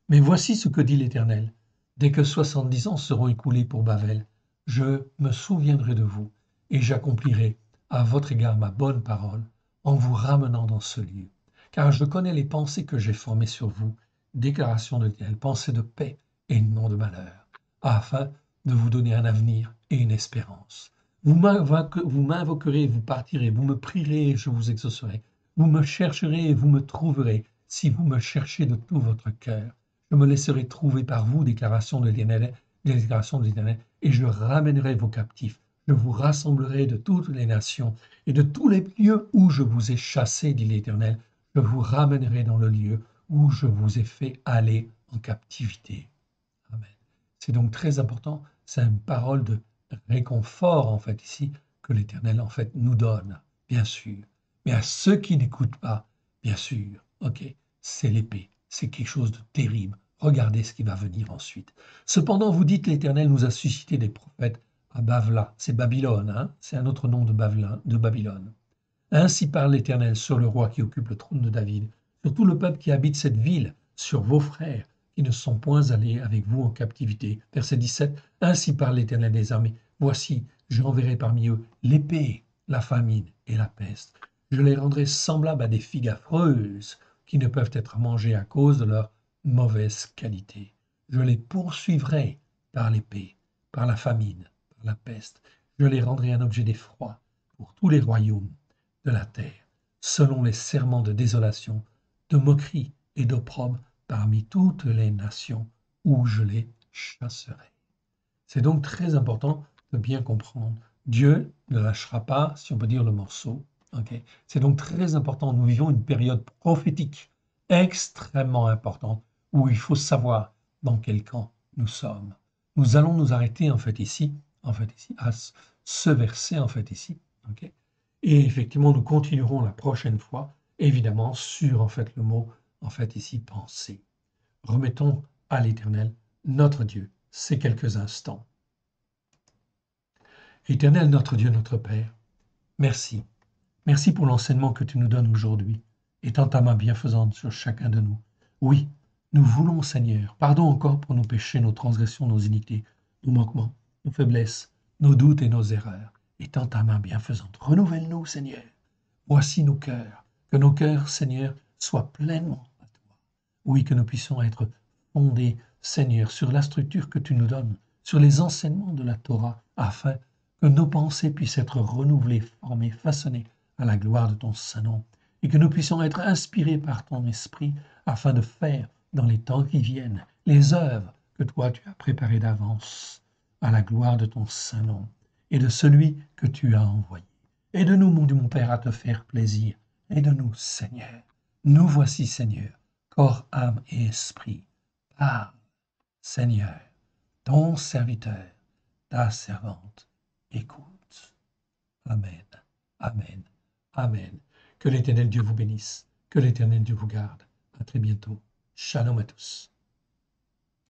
Mais voici ce que dit l'Éternel. Dès que 70 ans seront écoulés pour Babel, je me souviendrai de vous et j'accomplirai à votre égard ma bonne parole en vous ramenant dans ce lieu. Car je connais les pensées que j'ai formées sur vous, déclaration de l'Éternel, pensées de paix et non de malheur, afin de vous donner un avenir et une espérance. Vous m'invoquerez, vous partirez, vous me prierez et je vous exaucerai. Vous me chercherez et vous me trouverez, si vous me cherchez de tout votre cœur. Je me laisserai trouver par vous, déclaration de l'Éternel, et je ramènerai vos captifs. Je vous rassemblerai de toutes les nations et de tous les lieux où je vous ai chassés, dit l'Éternel. Je vous ramènerai dans le lieu où je vous ai fait aller en captivité. Amen. C'est donc très important, c'est une parole de réconfort, en fait, ici, que l'Éternel, en fait, nous donne, bien sûr. Mais à ceux qui n'écoutent pas, bien sûr, ok, c'est l'épée, c'est quelque chose de terrible. Regardez ce qui va venir ensuite. Cependant, vous dites, l'Éternel nous a suscité des prophètes à Bavla, c'est Babylone, hein, c'est un autre nom de Babylone. Ainsi parle l'Éternel sur le roi qui occupe le trône de David, sur tout le peuple qui habite cette ville, sur vos frères qui ne sont point allés avec vous en captivité. Verset 17, ainsi parle l'Éternel des armées. Voici, j'enverrai parmi eux l'épée, la famine et la peste. Je les rendrai semblables à des figues affreuses qui ne peuvent être mangées à cause de leur mauvaise qualité. Je les poursuivrai par l'épée, par la famine, par la peste. Je les rendrai un objet d'effroi pour tous les royaumes de la terre, selon les serments de désolation, de moquerie et d'opprobre parmi toutes les nations où je les chasserai. C'est donc très important de bien comprendre. Dieu ne lâchera pas, si on peut dire, le morceau. Okay. C'est donc très important. Nous vivons une période prophétique extrêmement importante où il faut savoir dans quel camp nous sommes. Nous allons nous arrêter en fait ici à ce verset en fait ici. Okay. Et effectivement, nous continuerons la prochaine fois, évidemment, sur le mot, ici, penser. Remettons à l'Éternel, notre Dieu, ces quelques instants. Éternel, notre Dieu, notre Père, merci. Merci pour l'enseignement que tu nous donnes aujourd'hui, étant ta main bienfaisante sur chacun de nous. Oui, nous voulons, Seigneur, pardon encore pour nos péchés, nos transgressions, nos iniquités, nos manquements, nos faiblesses, nos doutes et nos erreurs, étant ta main bienfaisante. Renouvelle-nous, Seigneur. Voici nos cœurs, que nos cœurs, Seigneur, soient pleinement à toi. Oui, que nous puissions être fondés, Seigneur, sur la structure que tu nous donnes, sur les enseignements de la Torah, afin que nos pensées puissent être renouvelées, formées, façonnées à la gloire de ton Saint-Nom, et que nous puissions être inspirés par ton Esprit afin de faire, dans les temps qui viennent, les œuvres que toi tu as préparées d'avance à la gloire de ton Saint-Nom et de celui que tu as envoyé. Aide-nous, mon Père, à te faire plaisir. Aide-nous, Seigneur. Nous voici, Seigneur, corps, âme et esprit. Parle, Seigneur, ton serviteur, ta servante, écoute. Amen, amen, amen. Que l'Éternel Dieu vous bénisse, que l'Éternel Dieu vous garde. À très bientôt. Shalom à tous.